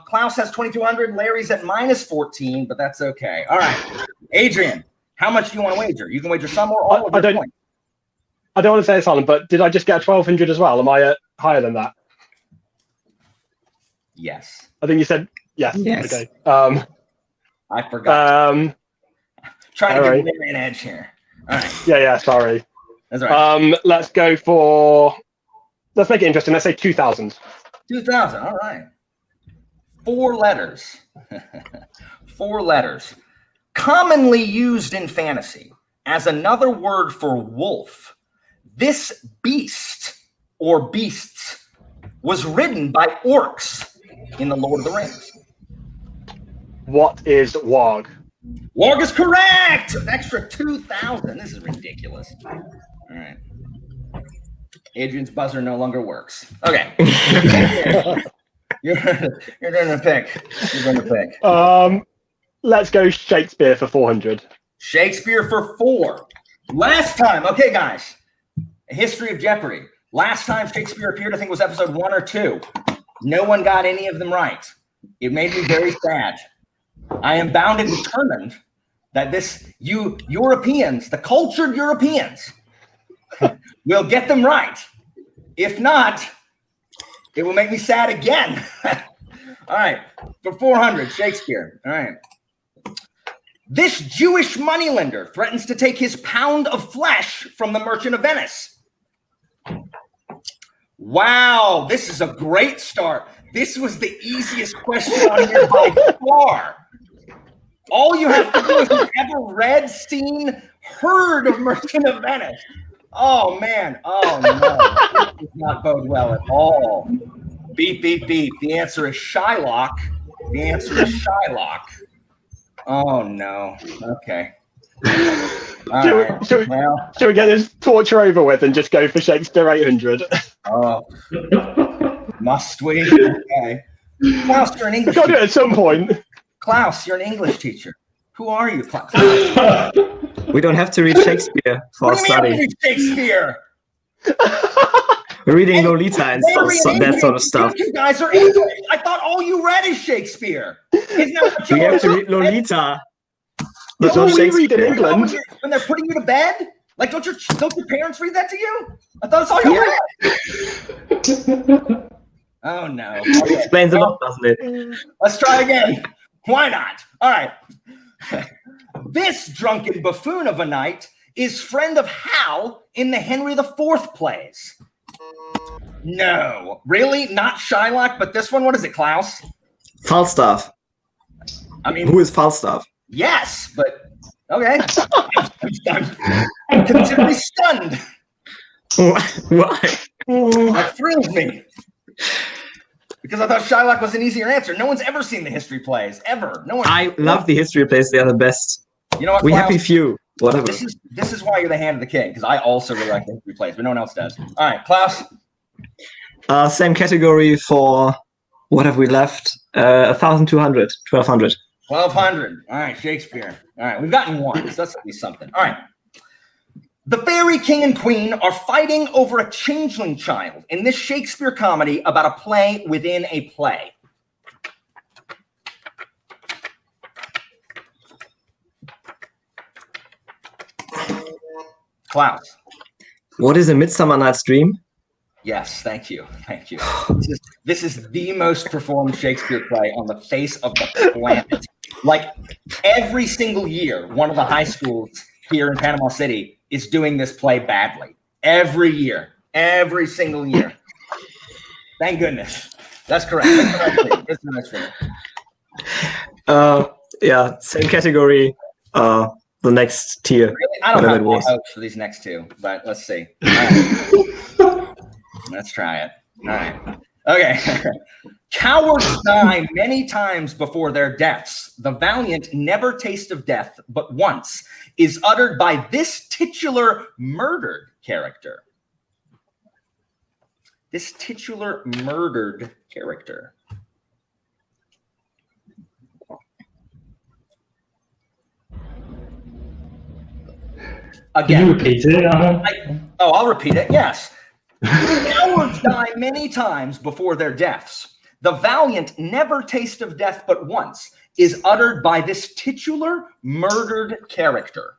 Klaus has 2,200. Larry's at -14, but that's okay. All right, Adrian, how much do you want to wager? You can wager some or all of your points. I don't want to say this, Alan, but did I just get 1,200 as well? Am I higher than that? Yes. I think you said yes. Yes. Okay. I forgot. Trying to give Larry an edge here. All right. Yeah. Sorry. That's right. Let's make it interesting. Let's say 2,000. 2,000. All right. 4 letters. 4 letters. Commonly used in fantasy as another word for wolf, this beast or beasts was ridden by orcs in The Lord of the Rings. What is warg? Warg is correct. An extra 2,000. This is ridiculous. All right. Adrian's buzzer no longer works. Okay. You're going to pick. You're going to pick. Let's go Shakespeare for 400. Shakespeare for 4. Last time. Okay, guys. History of Jeopardy. Last time Shakespeare appeared, I think, was episode 1 or 2. No one got any of them right. It made me very sad. I am bound and determined that you Europeans, the cultured Europeans, will get them right. If not, it will make me sad again. All right, for 400, Shakespeare. All right. This Jewish moneylender threatens to take his pound of flesh from the Merchant of Venice. Wow, this is a great start. This was the easiest question on here by far. All you have to do is have ever read, seen, heard of Merchant of Venice. Oh, man. Oh, no. This does not bode well at all. Beep, beep, beep. The answer is Shylock. The answer is Shylock. Oh, no. Okay. Should we get this torture over with and just go for Shakespeare 800? Oh. Must we? Okay. Klaus, you're an English We've got to do it teacher. at some point. Klaus, you're an English teacher. Who are you, Klaus? We don't have to read Shakespeare for What do you mean study. you read Shakespeare? We're reading Lolita and that sort of stuff. You guys are English. I thought all you read is Shakespeare. Isn't that what you We have to all read Lolita. That's But all not we read in Shakespeare. England. when they're putting you to bed? Like, don't your parents read that to you? I thought that's all you read. Oh, no. Okay. Explains a lot, doesn't it? Let's try again. Why not? All right. This drunken buffoon of a knight is friend of Hal in the Henry IV plays. No. Really? Not Shylock, but this one? What is it, Klaus? Falstaff. I mean, Who is Falstaff? yes, but okay. I'm considerably stunned. Why? That thrills me. Because I thought Shylock was an easier answer. No one's ever seen the history plays, ever. No one. I love the history plays. They are the best. You know what? We Klaus? happy few. Whatever. This is why you're the hand of the king. Because I also really like the history plays, but no one else does. All right, Klaus. Same category for what have we left? 1,200, 1,200. 1,200. All right, Shakespeare. All right, we've gotten one, so that's at least something. All right. The fairy king and queen are fighting over a changeling child in this Shakespeare comedy about a play within a play. Klaus. What is a Midsummer Night's Dream? Yes, thank you. Thank you. This is the most performed Shakespeare play on the face of the planet. Like every single year, one of the high schools here in Panama City is doing this play badly every year, every single year. Thank goodness. That's correct. That's the next thing. Yeah, same category. The next tier. Really? I don't have high hopes for these next two, but let's see. All right. Let's try it. All right. Okay. Cowards die many times before their deaths. The valiant never taste of death but once is uttered by this titular murdered character. This titular murdered character. Again. Can you repeat it? I'll repeat it. Yes. Cowards die many times before their deaths. The valiant never taste of death but once is uttered by this titular murdered character.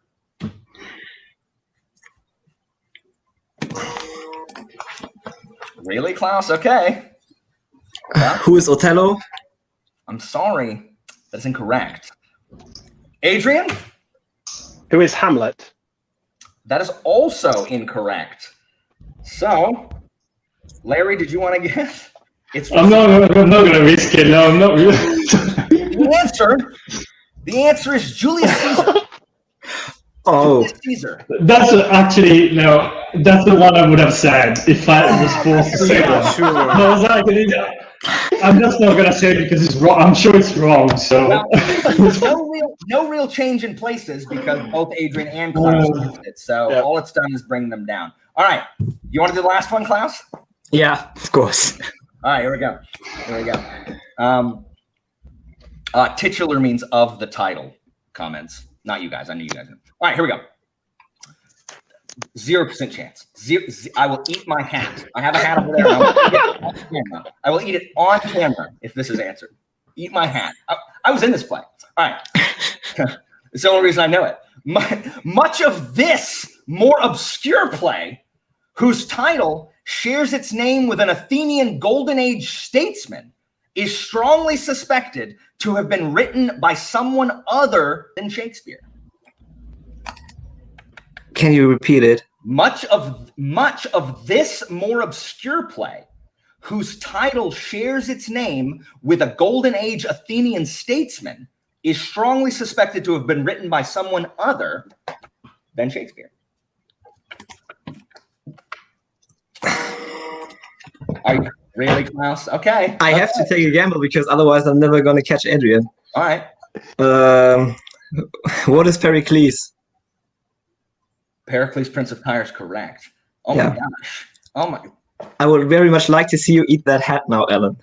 Really, Klaus? Okay. Well, who is Othello? I'm sorry. That's incorrect. Adrian? Who is Hamlet? That is also incorrect. So, Larry, did you want to guess? I'm not going to risk it. No, I'm not really. The answer is Julius Caesar. Oh, Julius Caesar. That's actually no. That's the one I would have said if I was forced to say that. Sure. No, I'm just not gonna say it because it's wrong. I'm sure it's wrong. So well, no real change in places because both Adrian and Klaus used it. So all it's done is bring them down. All right, you want to do the last one, Klaus? Yeah, of course. All right, here we go. Titular means of the title. Comments. Not you guys. I knew you guys knew. All right, here we go. 0% chance. I will eat my hat. I have a hat over there. I will eat it on camera if this is answered. Eat my hat. I was in this play. All right. It's the only reason I know it. Much of this more obscure play, whose title shares its name with an Athenian Golden Age statesman, is strongly suspected to have been written by someone other than Shakespeare. Can you repeat it? Much of this more obscure play, whose title shares its name with a Golden Age Athenian statesman, is strongly suspected to have been written by someone other than Shakespeare. Are you really, Klaus? Okay. I have to take a gamble because otherwise I'm never going to catch Adrian. All right. What is Pericles? Pericles, Prince of Tyre, is correct. Oh my gosh. Oh my. I would very much like to see you eat that hat now, Alan.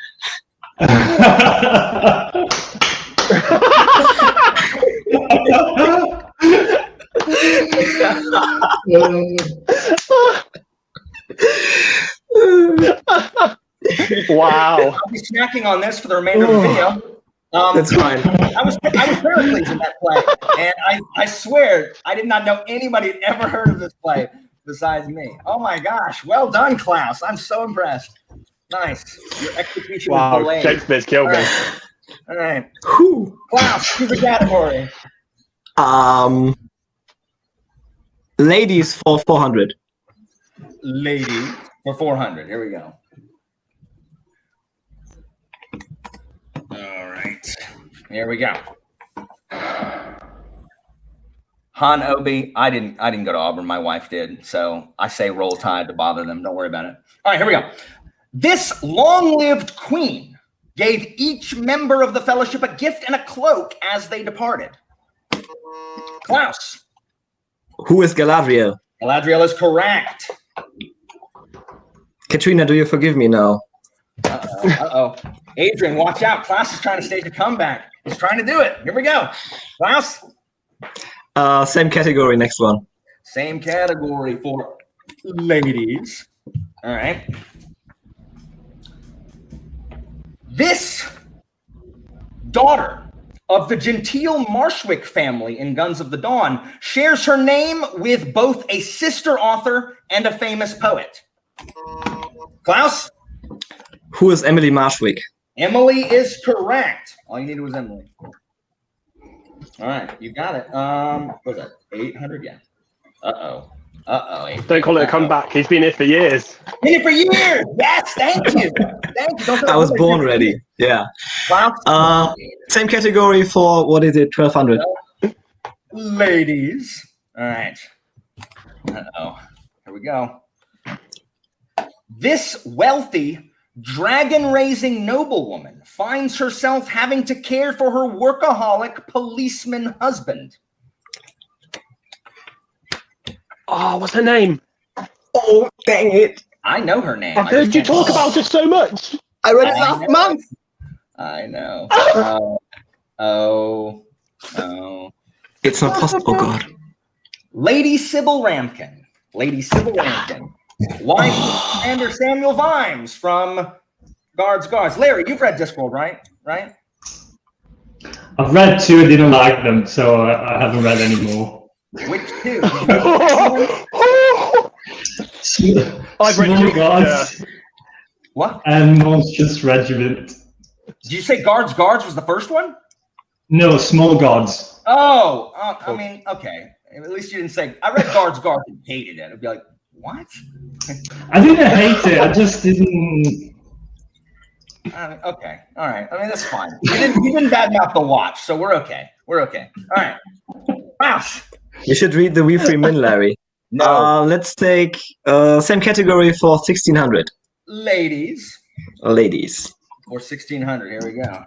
Wow. I'll be snacking on this for the remainder of the video. That's fine. I was Pericles in that play, and I swear I did not know anybody had ever heard of this play besides me. Oh my gosh! Well done, Klaus. I'm so impressed. Nice. Your execution was delayed. Shakespeare's killed me. All right. Whew. Klaus, choose a category. Ladies for 400. Lady for 400. Here we go. All right. Here we go. Han Obi. I didn't go to Auburn. My wife did. So I say roll tide to bother them. Don't worry about it. All right, here we go. This long-lived queen gave each member of the fellowship a gift and a cloak as they departed. Klaus. Who is Galadriel? Galadriel is correct. Katrina, do you forgive me now? Uh-oh. Adrian, watch out. Klaus is trying to stage a comeback. He's trying to do it. Here we go. Klaus? Same category, next one. Same category for ladies. All right. This daughter of the genteel Marshwick family in Guns of the Dawn shares her name with both a sister author and a famous poet. Klaus? Who is Emily Marshwick? Emily is correct. All you needed was Emily. All right, you got it. What was that? 800? Yeah. Uh-oh. Don't call it a comeback. He's been here for years. Been here for years. Yes, thank you. Thank you. I was born ready. Yeah. Wow. Same category for, what is it, 1200? Ladies. All right. Uh-oh. Here we go. This wealthy, dragon-raising noblewoman finds herself having to care for her workaholic policeman husband. Oh, what's her name? Oh, dang it. I know her name. I've heard you talk about her so much. I read it last month. I know. Oh. It's not possible, God. Lady Sybil Ramkin. Lady Sybil Ramkin. Wife of Commander Samuel Vimes from Guards. Larry, you've read Discworld, right? Right? I've read 2, I didn't like them, so I haven't read any more. Which 2? I've read Small Gods What? and Monstrous Regiment. Did you say Guards was the first one? No, Small Gods. Oh, I mean, okay. At least you didn't say, I read Guards and hated it. It'd be like, what? I didn't hate it, I just didn't... Okay, all right. I mean, that's fine. You didn't badmouth the watch, so we're okay. All right. Wow. You should read the We Free Men, Larry. No. Let's take same category for 1600. Ladies. Ladies. Or 1600. Here we go.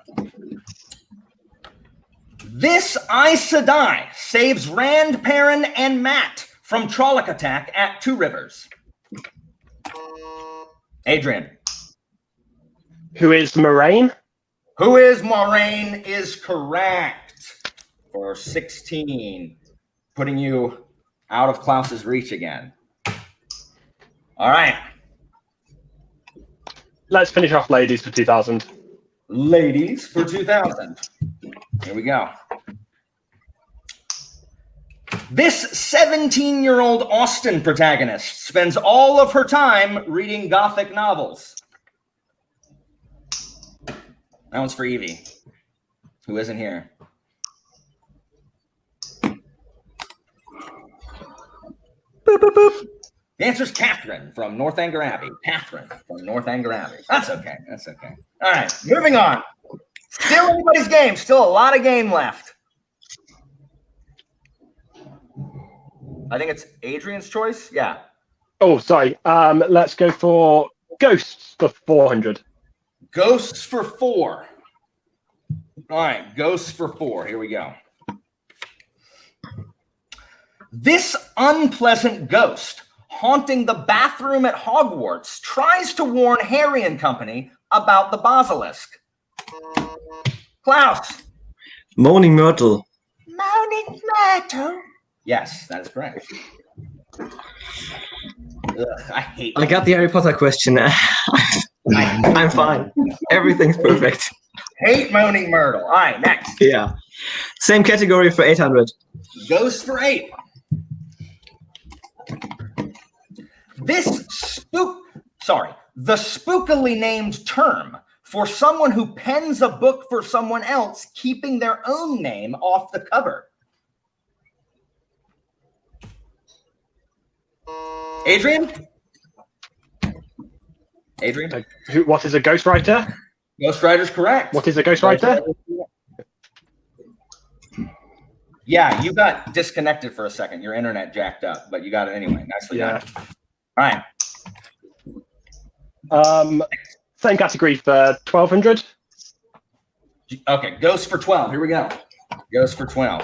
This Aes Sedai saves Rand, Perrin, and Matt from Trolloc attack at Two Rivers. Adrian. Who is Moraine? Who is Moraine is correct for 16, putting you out of Klaus's reach again. All right. Let's finish off ladies for 2000. Ladies for 2000. Here we go. This 17-year-old Austen protagonist spends all of her time reading Gothic novels. That one's for Evie, who isn't here. Boop, boop, boop. The answer is Catherine from Northanger Abbey. Catherine from Northanger Abbey. That's okay. All right, moving on. Still anybody's game. Still a lot of game left. I think it's Adrian's choice. Yeah. Oh, sorry. Let's go for Ghosts for 400. Ghosts for 4. All right, Ghosts for 4. Here we go. This unpleasant ghost haunting the bathroom at Hogwarts tries to warn Harry and company about the basilisk. Klaus. Moaning Myrtle. Moaning Myrtle. Yes, that is correct. Ugh, I hate. I got the Harry Potter question. I'm fine. Everything's perfect. Hate Moaning Myrtle. All right, next. Yeah. Same category for 800. Ghost for 8. The spookily named term for someone who pens a book for someone else, keeping their own name off the cover. Adrian? What is a ghostwriter? Ghostwriter's correct. What is a ghostwriter? Yeah, you got disconnected for a second. Your internet jacked up, but you got it anyway. Nicely done. All right. Same category for 1200. Okay, Ghost for 12. Here we go. Ghost for 12.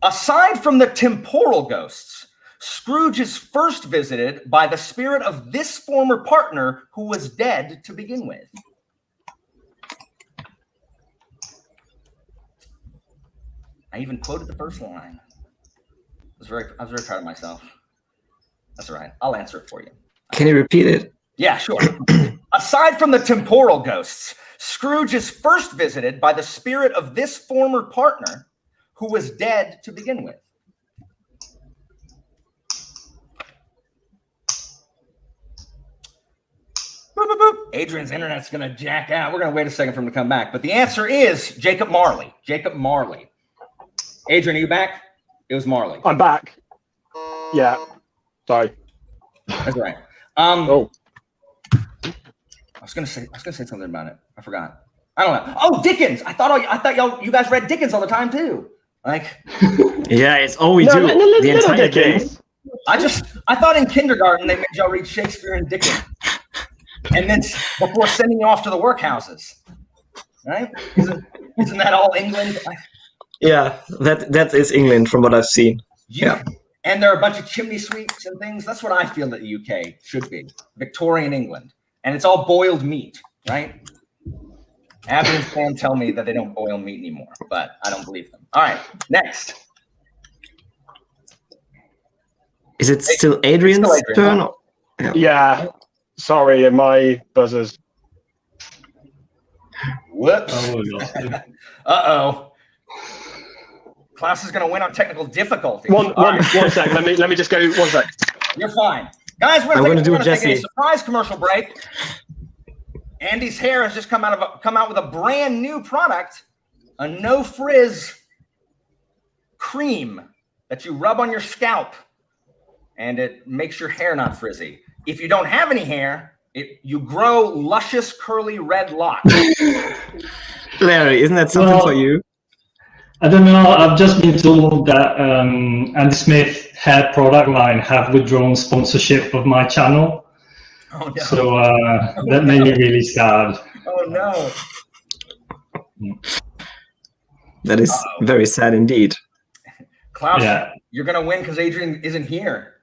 Aside from the temporal ghosts, Scrooge is first visited by the spirit of this former partner who was dead to begin with. I even quoted the first line. I was very proud of myself. That's all right. I'll answer it for you. Can you repeat it? Yeah, sure. Aside from the temporal ghosts, Scrooge is first visited by the spirit of this former partner who was dead to begin with. Adrian's internet's gonna jack out. We're gonna wait a second for him to come back. But the answer is Jacob Marley. Jacob Marley. Adrian, are you back? It was Marley. I'm back. Yeah. Sorry. That's all right. Oh. I was gonna say something about it. I forgot. I don't know. Oh, Dickens. I thought you guys read Dickens all the time too. Like. Yeah, it's all we do the entire day. I thought in kindergarten they made y'all read Shakespeare and Dickens, and then before sending you off to the workhouses, right? Isn't that all England? Yeah, that is England from what I've seen. Yeah. And there are a bunch of chimney sweeps and things. That's what I feel that the UK should be. Victorian England. And it's all boiled meat, right? Adrian's fans tell me that they don't boil meat anymore, but I don't believe them. All right, next. Is it still Adrian's turn? Huh? Yeah. Sorry, my buzzers. Whoops. Uh-oh. Klaus is going to win on technical difficulty. One sec. Let me just go. 1 sec. You're fine, guys. We're going to take a surprise commercial break. Andy's hair has just come out with a brand new product, a no frizz cream that you rub on your scalp, and it makes your hair not frizzy. If you don't have any hair, you grow luscious curly red locks. Larry, isn't that something for you? I don't know. I've just been told that Andy Smith hair product line have withdrawn sponsorship of my channel. Oh, no. So that made me really sad. Oh no! That is very sad indeed. Klaus, you're gonna win because Adrian isn't here.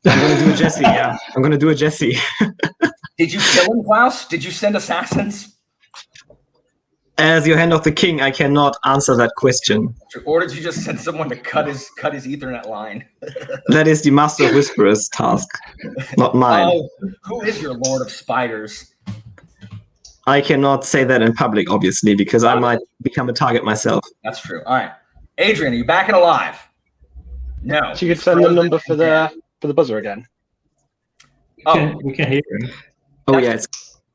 I'm gonna do a Jesse. Yeah, I'm gonna do a Jesse. Did you kill him, Klaus? Did you send assassins? As your hand of the king, I cannot answer that question. Or did you just send someone to cut his Ethernet line? That is the Master of Whisperers task, not mine. Oh, who is your Lord of Spiders? I cannot say that in public, obviously, because I might become a target myself. That's true. All right, Adrian, are you back and alive? No. So you could send the number for the buzzer again. We can hear him. Oh yeah,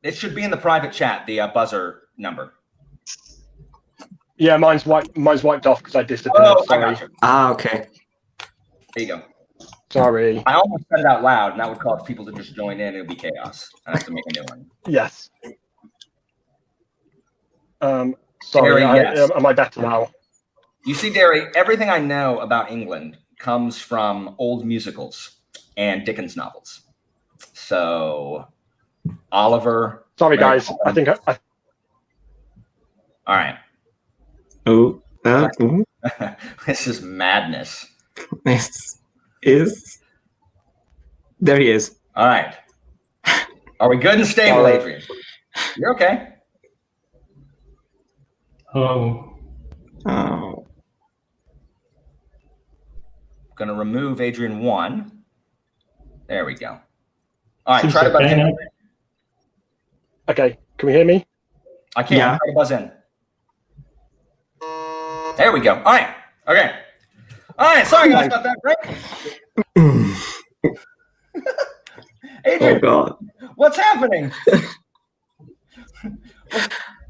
it should be in the private chat. The buzzer number. Yeah, mine's wiped off because I disappeared. Oh, sorry. I got you. Okay. There you go. Sorry. I almost said it out loud, and that would cause people to just join in. It would be chaos. I have to make a new one. Yes. Sorry. Yes. Am I better now? You see, Derry, everything I know about England comes from old musicals and Dickens novels. So, Oliver. Sorry, guys. I think I. All right. Oh. This is madness. This is. There he is. All right. Are we good and stable, Adrian? You're okay. Oh. Oh. Going to remove Adrian 1. There we go. All right, Seems try to buzz okay in. now. Okay, can we hear me? I can't. Yeah. Try to buzz in. There we go. All right. Okay. All right. Sorry, guys, about that break. Adrian, Oh God. what's happening?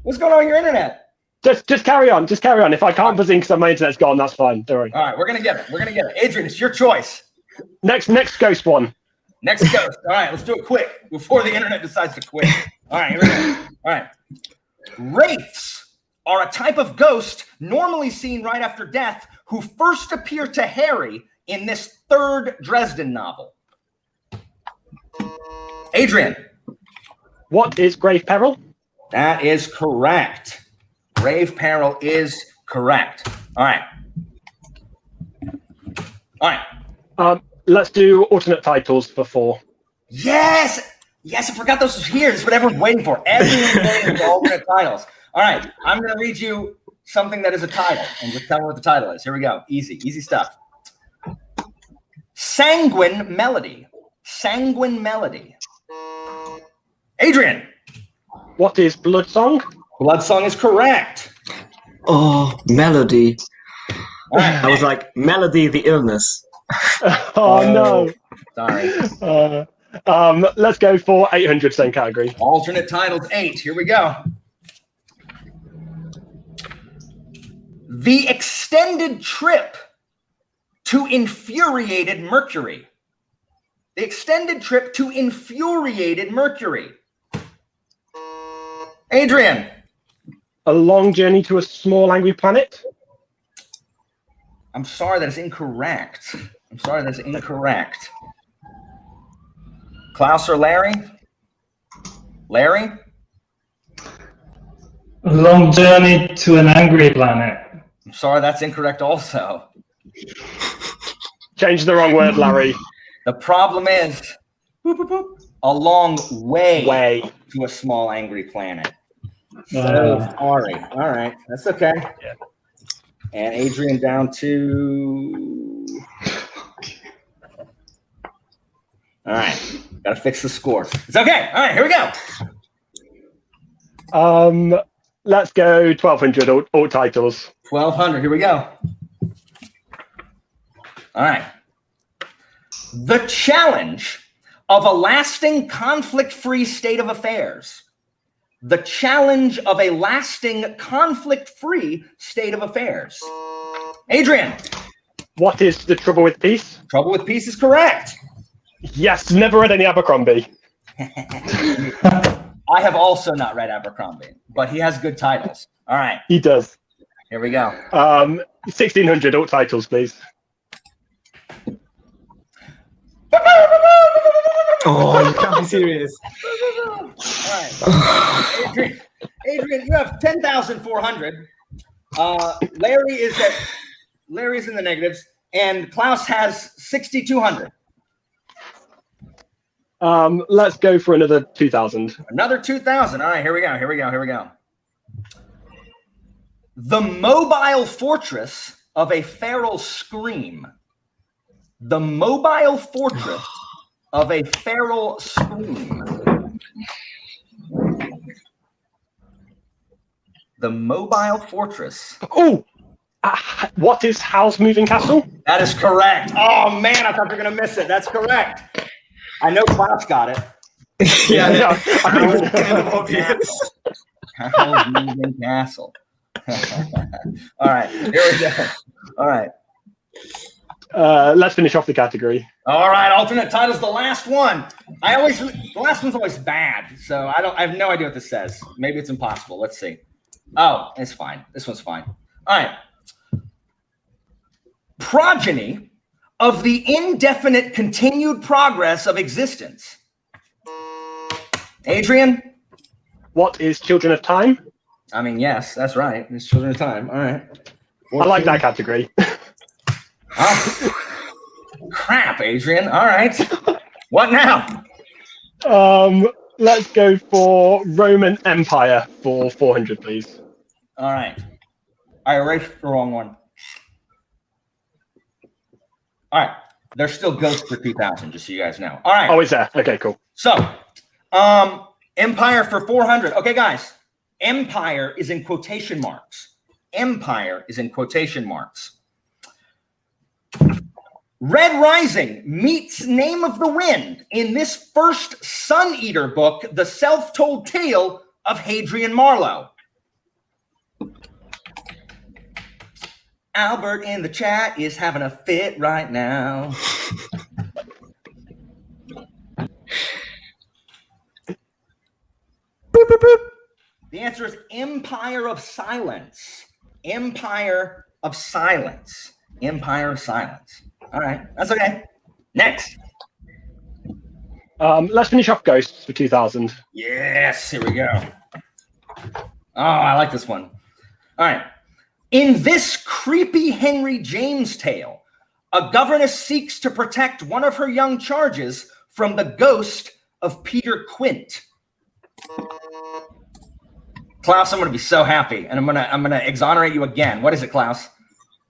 What's going on with your internet? Just carry on. Just carry on. If I can't buzz in because my internet's gone, that's fine. Don't worry. All right, we're gonna get it. We're gonna get it. Adrian, it's your choice. Next ghost one. Next ghost. All right, let's do it quick before the internet decides to quit. All right, here we go. All right. Wraiths are a type of ghost normally seen right after death who first appear to Harry in this third Dresden novel. Adrian. What is grave peril? That is correct. Grave peril is correct. All right. All right. Let's do alternate titles for 4. Yes. Yes, I forgot those was here. This is what everyone's waiting for. Everyone's waiting for alternate titles. All right. I'm going to read you something that is a title and just tell me what the title is. Here we go. Easy stuff. Sanguine Melody. Sanguine Melody. Adrian. What is blood song? Blood Song is correct. Oh, Melody. All right. I was like, Melody, the illness. Oh no. Sorry. Let's go for 800 cent category. Alternate titles 8. Here we go. The extended trip to infuriated Mercury. The extended trip to infuriated Mercury. Adrian. A long journey to a small angry planet. I'm sorry, that is incorrect. I'm sorry, that's incorrect. Klaus or Larry? Larry? A long journey to an angry planet. I'm sorry, that's incorrect also. Change the wrong word, Larry. The problem is a long way to a small angry planet. So sorry. All right, that's okay. Yeah. And Adrian down to. All right, gotta fix the scores. It's okay. All right, here we go. Let's go 1200 all titles. 1200. Here we go. All right. The challenge of a lasting conflict-free state of affairs. The challenge of a lasting conflict-free state of affairs. Adrian. What is the trouble with peace? Trouble with peace is correct. Yes, never read any Abercrombie. I have also not read Abercrombie, but he has good titles. All right. He does. Here we go. 1600 all titles, please. Oh, you can't be serious. All right. Adrian, you have 10,400. Larry's in the negatives, and Klaus has 6,200. Let's go for another 2000. Another 2,000. All right, here we go. The mobile fortress of a feral scream. The mobile fortress of a feral scream. The mobile fortress. Oh, what is Hal's Moving Castle? That is correct. Oh man, I thought you were gonna miss it. That's correct. I know Klaus got it. Yeah, Yeah, that was kind of obvious. Hal's Moving Castle. All right, here we go. All right. Let's finish off the category. All right, alternate title's the last one. The last one's always bad, so I have no idea what this says. Maybe it's impossible. Let's see. Oh, it's fine. This one's fine. All right. Progeny of the indefinite continued progress of existence. Adrian? What is Children of Time? I mean, yes, that's right. It's Children of Time. All right. 14. I like that category. Oh, crap, Adrian. All right. What now? Let's go for Roman Empire for 400, please. All right. I erased the wrong one. All right. There's still Ghost for 2000, just so you guys know. All right. Oh, it's there. Okay, cool. So, Empire for 400. Okay, guys. Empire is in quotation marks. Empire is in quotation marks. Red Rising meets Name of the Wind in this first Sun Eater book, The Self-Told Tale of Hadrian Marlowe. Albert in the chat is having a fit right now. Boop, boop, boop. The answer is Empire of Silence. Empire of Silence. Empire of Silence. All right, that's okay. Next. Let's finish off Ghosts for 2000. Yes, here we go. Oh, I like this one. All right. In this creepy Henry James tale, a governess seeks to protect one of her young charges from the ghost of Peter Quint. Klaus, I'm going to be so happy, and I'm gonna exonerate you again. What is it, Klaus?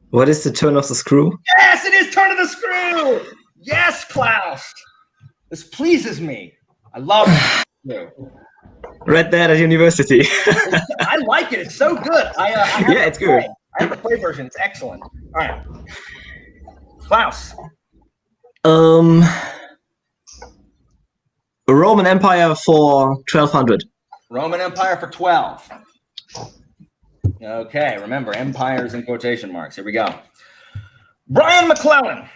What is the turn of the screw? Yes, it is Turn of the Screw. Yes, Klaus. This pleases me. I love it. Read that at university. I like it. It's so good. Yeah, it's good. I have the play version. It's excellent. All right. Klaus. Roman Empire for 1200. Roman Empire for 12. Okay, remember, empires in quotation marks. Here we go. Brian McClellan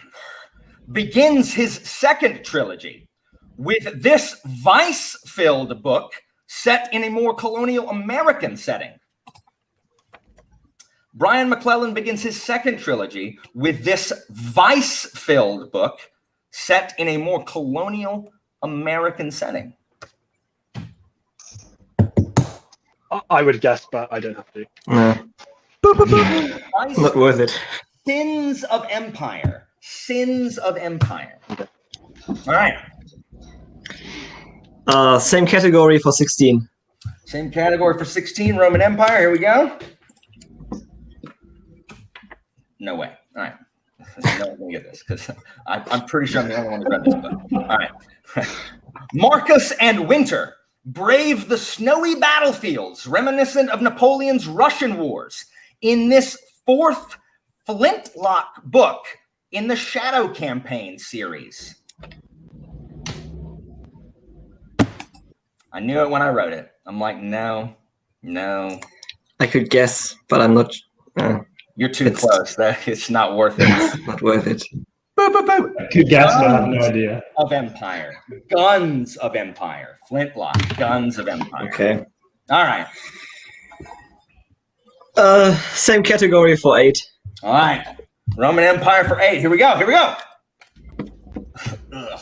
begins his second trilogy with this vice-filled book set in a more colonial American setting. Brian McClellan begins his second trilogy with this vice-filled book set in a more colonial American setting. I would guess, but I don't have to. No, not worth it. Sins of Empire. Sins of Empire. All right. Same category for 16. Same category for 16, Roman Empire. Here we go. No way. All right. No one's going to get this because I'm pretty sure I'm the only one who read this book. All right. Marcus and Winter brave the snowy battlefields reminiscent of Napoleon's Russian wars in this fourth flintlock book in the Shadow Campaign series. I knew it when I wrote it. I'm like, no. I could guess, but I'm not. You're too close. It's not worth it. It's not worth it. Boop, boop, boop. I could guess, but I have no idea. Of Empire. Guns of Empire. Flintlock. Guns of Empire. Okay. All right. Same category for 8. All right. Roman Empire for 8. Here we go. Ugh.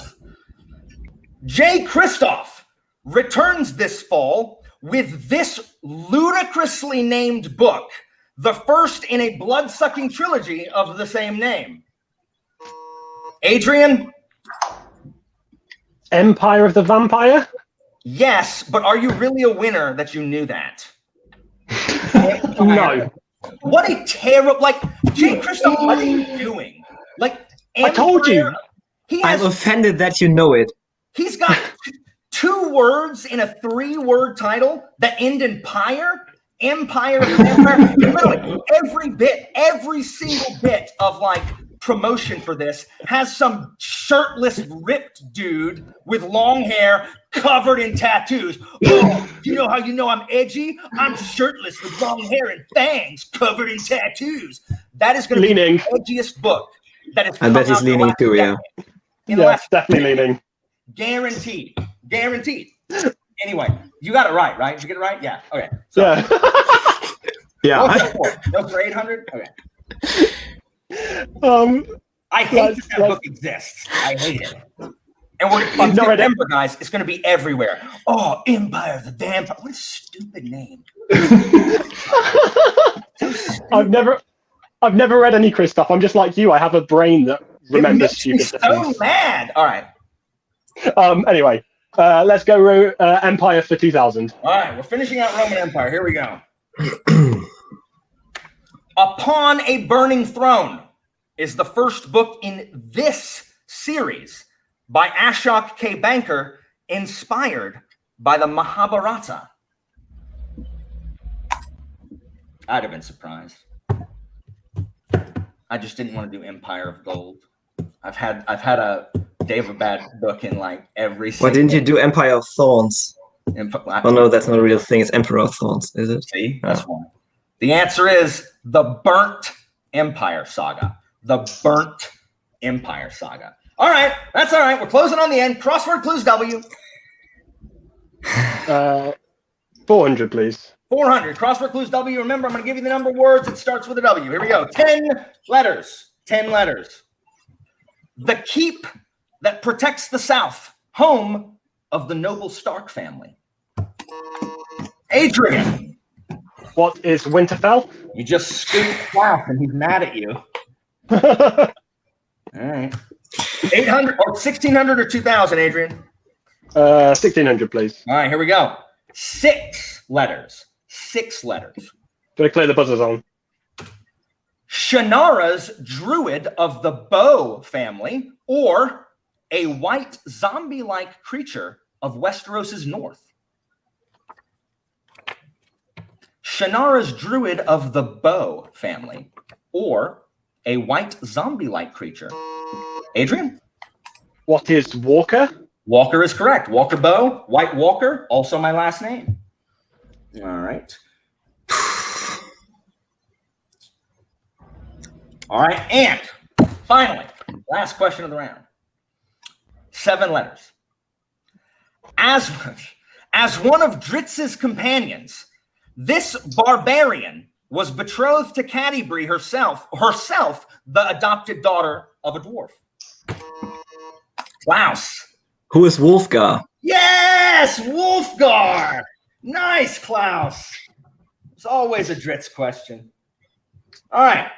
Jay Kristoff returns this fall with this ludicrously named book, the first in a blood-sucking trilogy of the same name. Adrian? Empire of the Vampire? Yes, but are you really a winner that you knew that? No. What a terrible, Jay Kristoff, what are you doing? I told you. I'm offended that you know it. He's got 2 words in a 3-word title that end in "pyre." Empire of the Vampire. Literally, every single bit of promotion for this has some shirtless, ripped dude with long hair covered in tattoos. Oh, you know how you know I'm edgy? I'm shirtless with long hair and fangs covered in tattoos. That is going to be the edgiest book that is. I bet he's leaning too, yeah. Yes, definitely leaning. Guaranteed. Anyway, you got it right? Did you get it right? Yeah. Okay. So, yeah. Go for 800? Okay. I hate that book exists. I hate it. And remember, guys, it's going to be everywhere. Oh, Empire of the Vampire. What a stupid name. I've never read any Kristoff. I'm just like you. I have a brain that remembers stupid things. So mad. All right. Anyway, let's go Empire for 2000. All right, we're finishing out Roman Empire. Here we go. Upon a Burning Throne is the first book in this series by Ashok K. Banker, inspired by the Mahabharata. I'd have been surprised. I just didn't want to do Empire of Gold. I've had a David Bad book in every single. Why didn't you do Empire of Thorns? Oh no, that's not a real thing. It's Emperor of Thorns, is it? See, that's one. The answer is the Burnt Empire Saga. The Burnt Empire Saga. All right, that's all right. We're closing on the end. Crossword clues W. 400, please. 400. Crossword clues W. Remember, I'm going to give you the number of words. It starts with a W. Here we go. 10 letters. 10 letters. The keep that protects the South, home of the noble Stark family. Adrian. What is Winterfell? You just scooped Klaus and he's mad at you. All right. 800 or 1600 or 2000, Adrian? 1600, please. All right, here we go. 6 letters. 6 letters. Gonna clear the buzzers on. Shannara's druid of the bow family, or a white zombie-like creature of Westeros' north. Shannara's druid of the bow family, or a white zombie-like creature. Adrian? What is Walker? Walker is correct. Walker Bow, White Walker, also my last name. All right. All right, and finally, last question of the round. 7 letters. As one of Dritz's companions, this barbarian was betrothed to Catti-brie herself, the adopted daughter of a dwarf. Klaus. Who is Wolfgar? Yes, Wolfgar. Nice, Klaus. It's always a Dritz question. All right.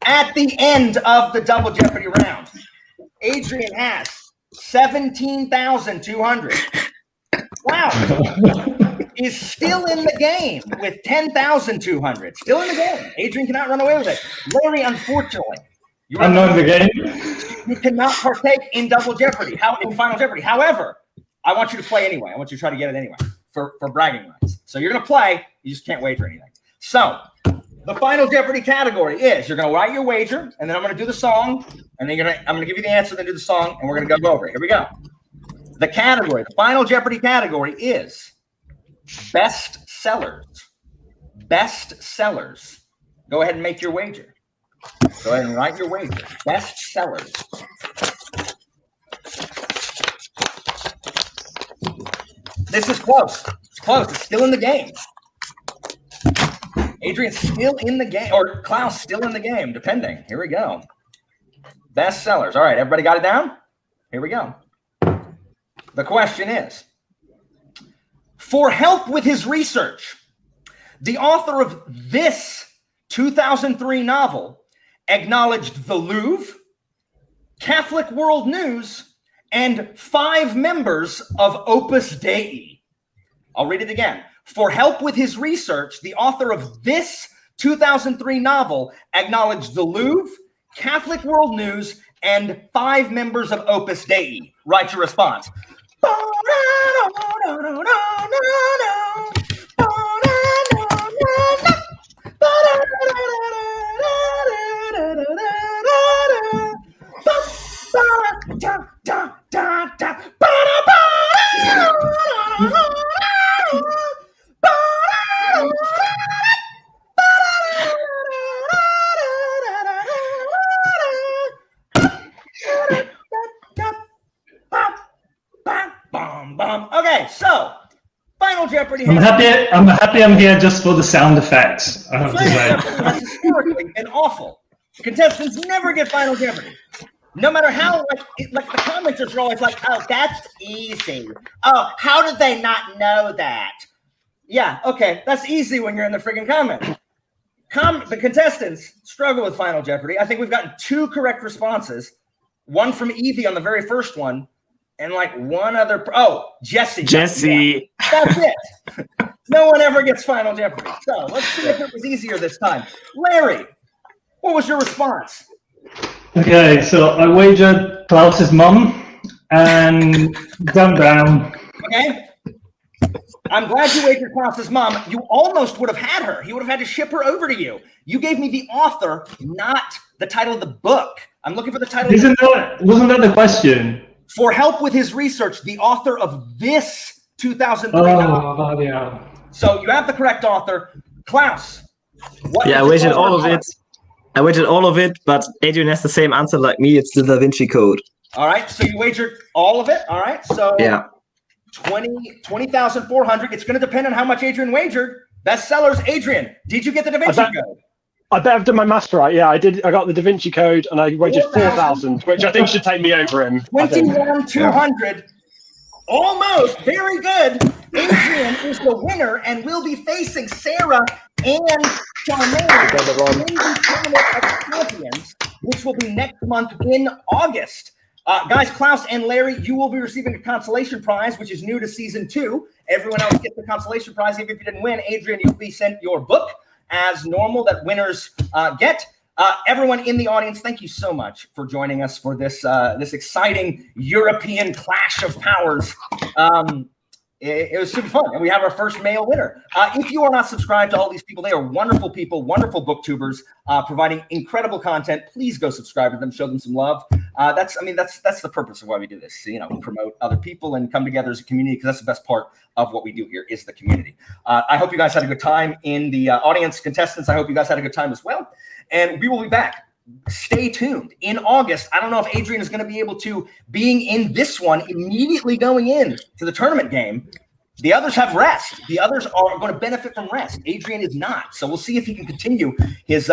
At the end of the Double Jeopardy round, Adrian has 17,200. Klaus is still in the game with 10,200. Still in the game. Adrian cannot run away with it. Larry, unfortunately, I'm not in the game. you cannot partake in Double Jeopardy. In Final Jeopardy. However, I want you to play anyway. I want you to try to get it anyway for bragging rights. So you're going to play. You just can't wager anything. So the Final Jeopardy category is you're going to write your wager, and then I'm going to do the song, and then I'm going to give you the answer, then do the song, and we're going to go over it. Here we go. The Final Jeopardy category is best sellers. Best sellers. Go ahead and make your wager. Go ahead and write your wager. Best sellers. This is close. It's close. It's still in the game. Adrian's still in the game, or Klaus still in the game, depending. Here we go. Best sellers. All right, everybody got it down? Here we go. The question is, for help with his research, the author of this 2003 novel acknowledged the Louvre, Catholic World News, and 5 members of Opus Dei. I'll read it again. For help with his research, the author of this 2003 novel acknowledged the Louvre, Catholic World News, and 5 members of Opus Dei. Write your response. Okay, so Final Jeopardy. I'm happy I'm here just for the sound effects, I have to say. That's historically been awful. Contestants never get Final Jeopardy. No matter how, like the commenters are always like, oh, that's easy. Oh, how did they not know that? Yeah, okay, that's easy when you're in the friggin' comments. The contestants struggle with Final Jeopardy. I think we've gotten 2 correct responses. One from Evie on the very first one, and like one other. Oh, Jesse. Jesse. That's it. No one ever gets Final Jeopardy. So let's see if it was easier this time. Larry, what was your response? Okay, so I wagered Klaus's mum and Dan Brown. Okay. I'm glad you wagered Klaus's mom. You almost would have had her. He would have had to ship her over to you. You gave me the author, not the title of the book. I'm looking for the title. Wasn't that the question? For help with his research, the author of this 2003 novel. Yeah. So you have the correct author. Klaus. I wagered all of it. I wagered all of it, but Adrian has the same answer like me. It's the Da Vinci Code. All right, so you wagered all of it. All right, so yeah. 20,400. It's going to depend on how much Adrian wagered. Bestsellers, Adrian, did you get the Da Vinci Code? I bet I've done my maths right. Yeah, I did. I got the Da Vinci Code, and I wagered 4,000, which I think should take me over him. 21,200. Almost. Very good. Adrian is the winner and will be facing Sarah and Charmaine in the Tournament of Champions, which will be next month in August. Guys, Klaus and Larry, you will be receiving a consolation prize, which is new to season 2. Everyone else gets the consolation prize. Even if you didn't win, Adrian, you'll be sent your book as normal that winners get. Everyone in the audience, thank you so much for joining us for this this exciting European clash of powers. It was super fun, and we have our first male winner. If you are not subscribed to all these people, they are wonderful people, wonderful booktubers, providing incredible content. Please go subscribe to them, show them some love. That's the purpose of why we do this. Promote other people and come together as a community, because that's the best part of what we do here is the community. I hope you guys had a good time in the audience. Contestants, I hope you guys had a good time as well, and we will be back. Stay tuned in August. I don't know if Adrian is going to be able to, being in this one immediately going in to the tournament game. The others have rest. The others are going to benefit from rest. Adrian is not. So we'll see if he can continue his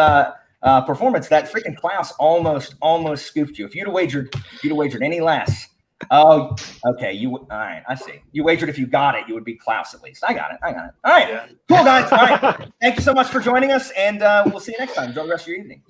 performance. That freaking Klaus almost scooped you. If you'd have wagered any less. Oh, okay. All right. I see. You wagered if you got it, you would beat Klaus at least. I got it. All right. Yeah. Cool, guys. All right. Thank you so much for joining us, and we'll see you next time. Enjoy the rest of your evening.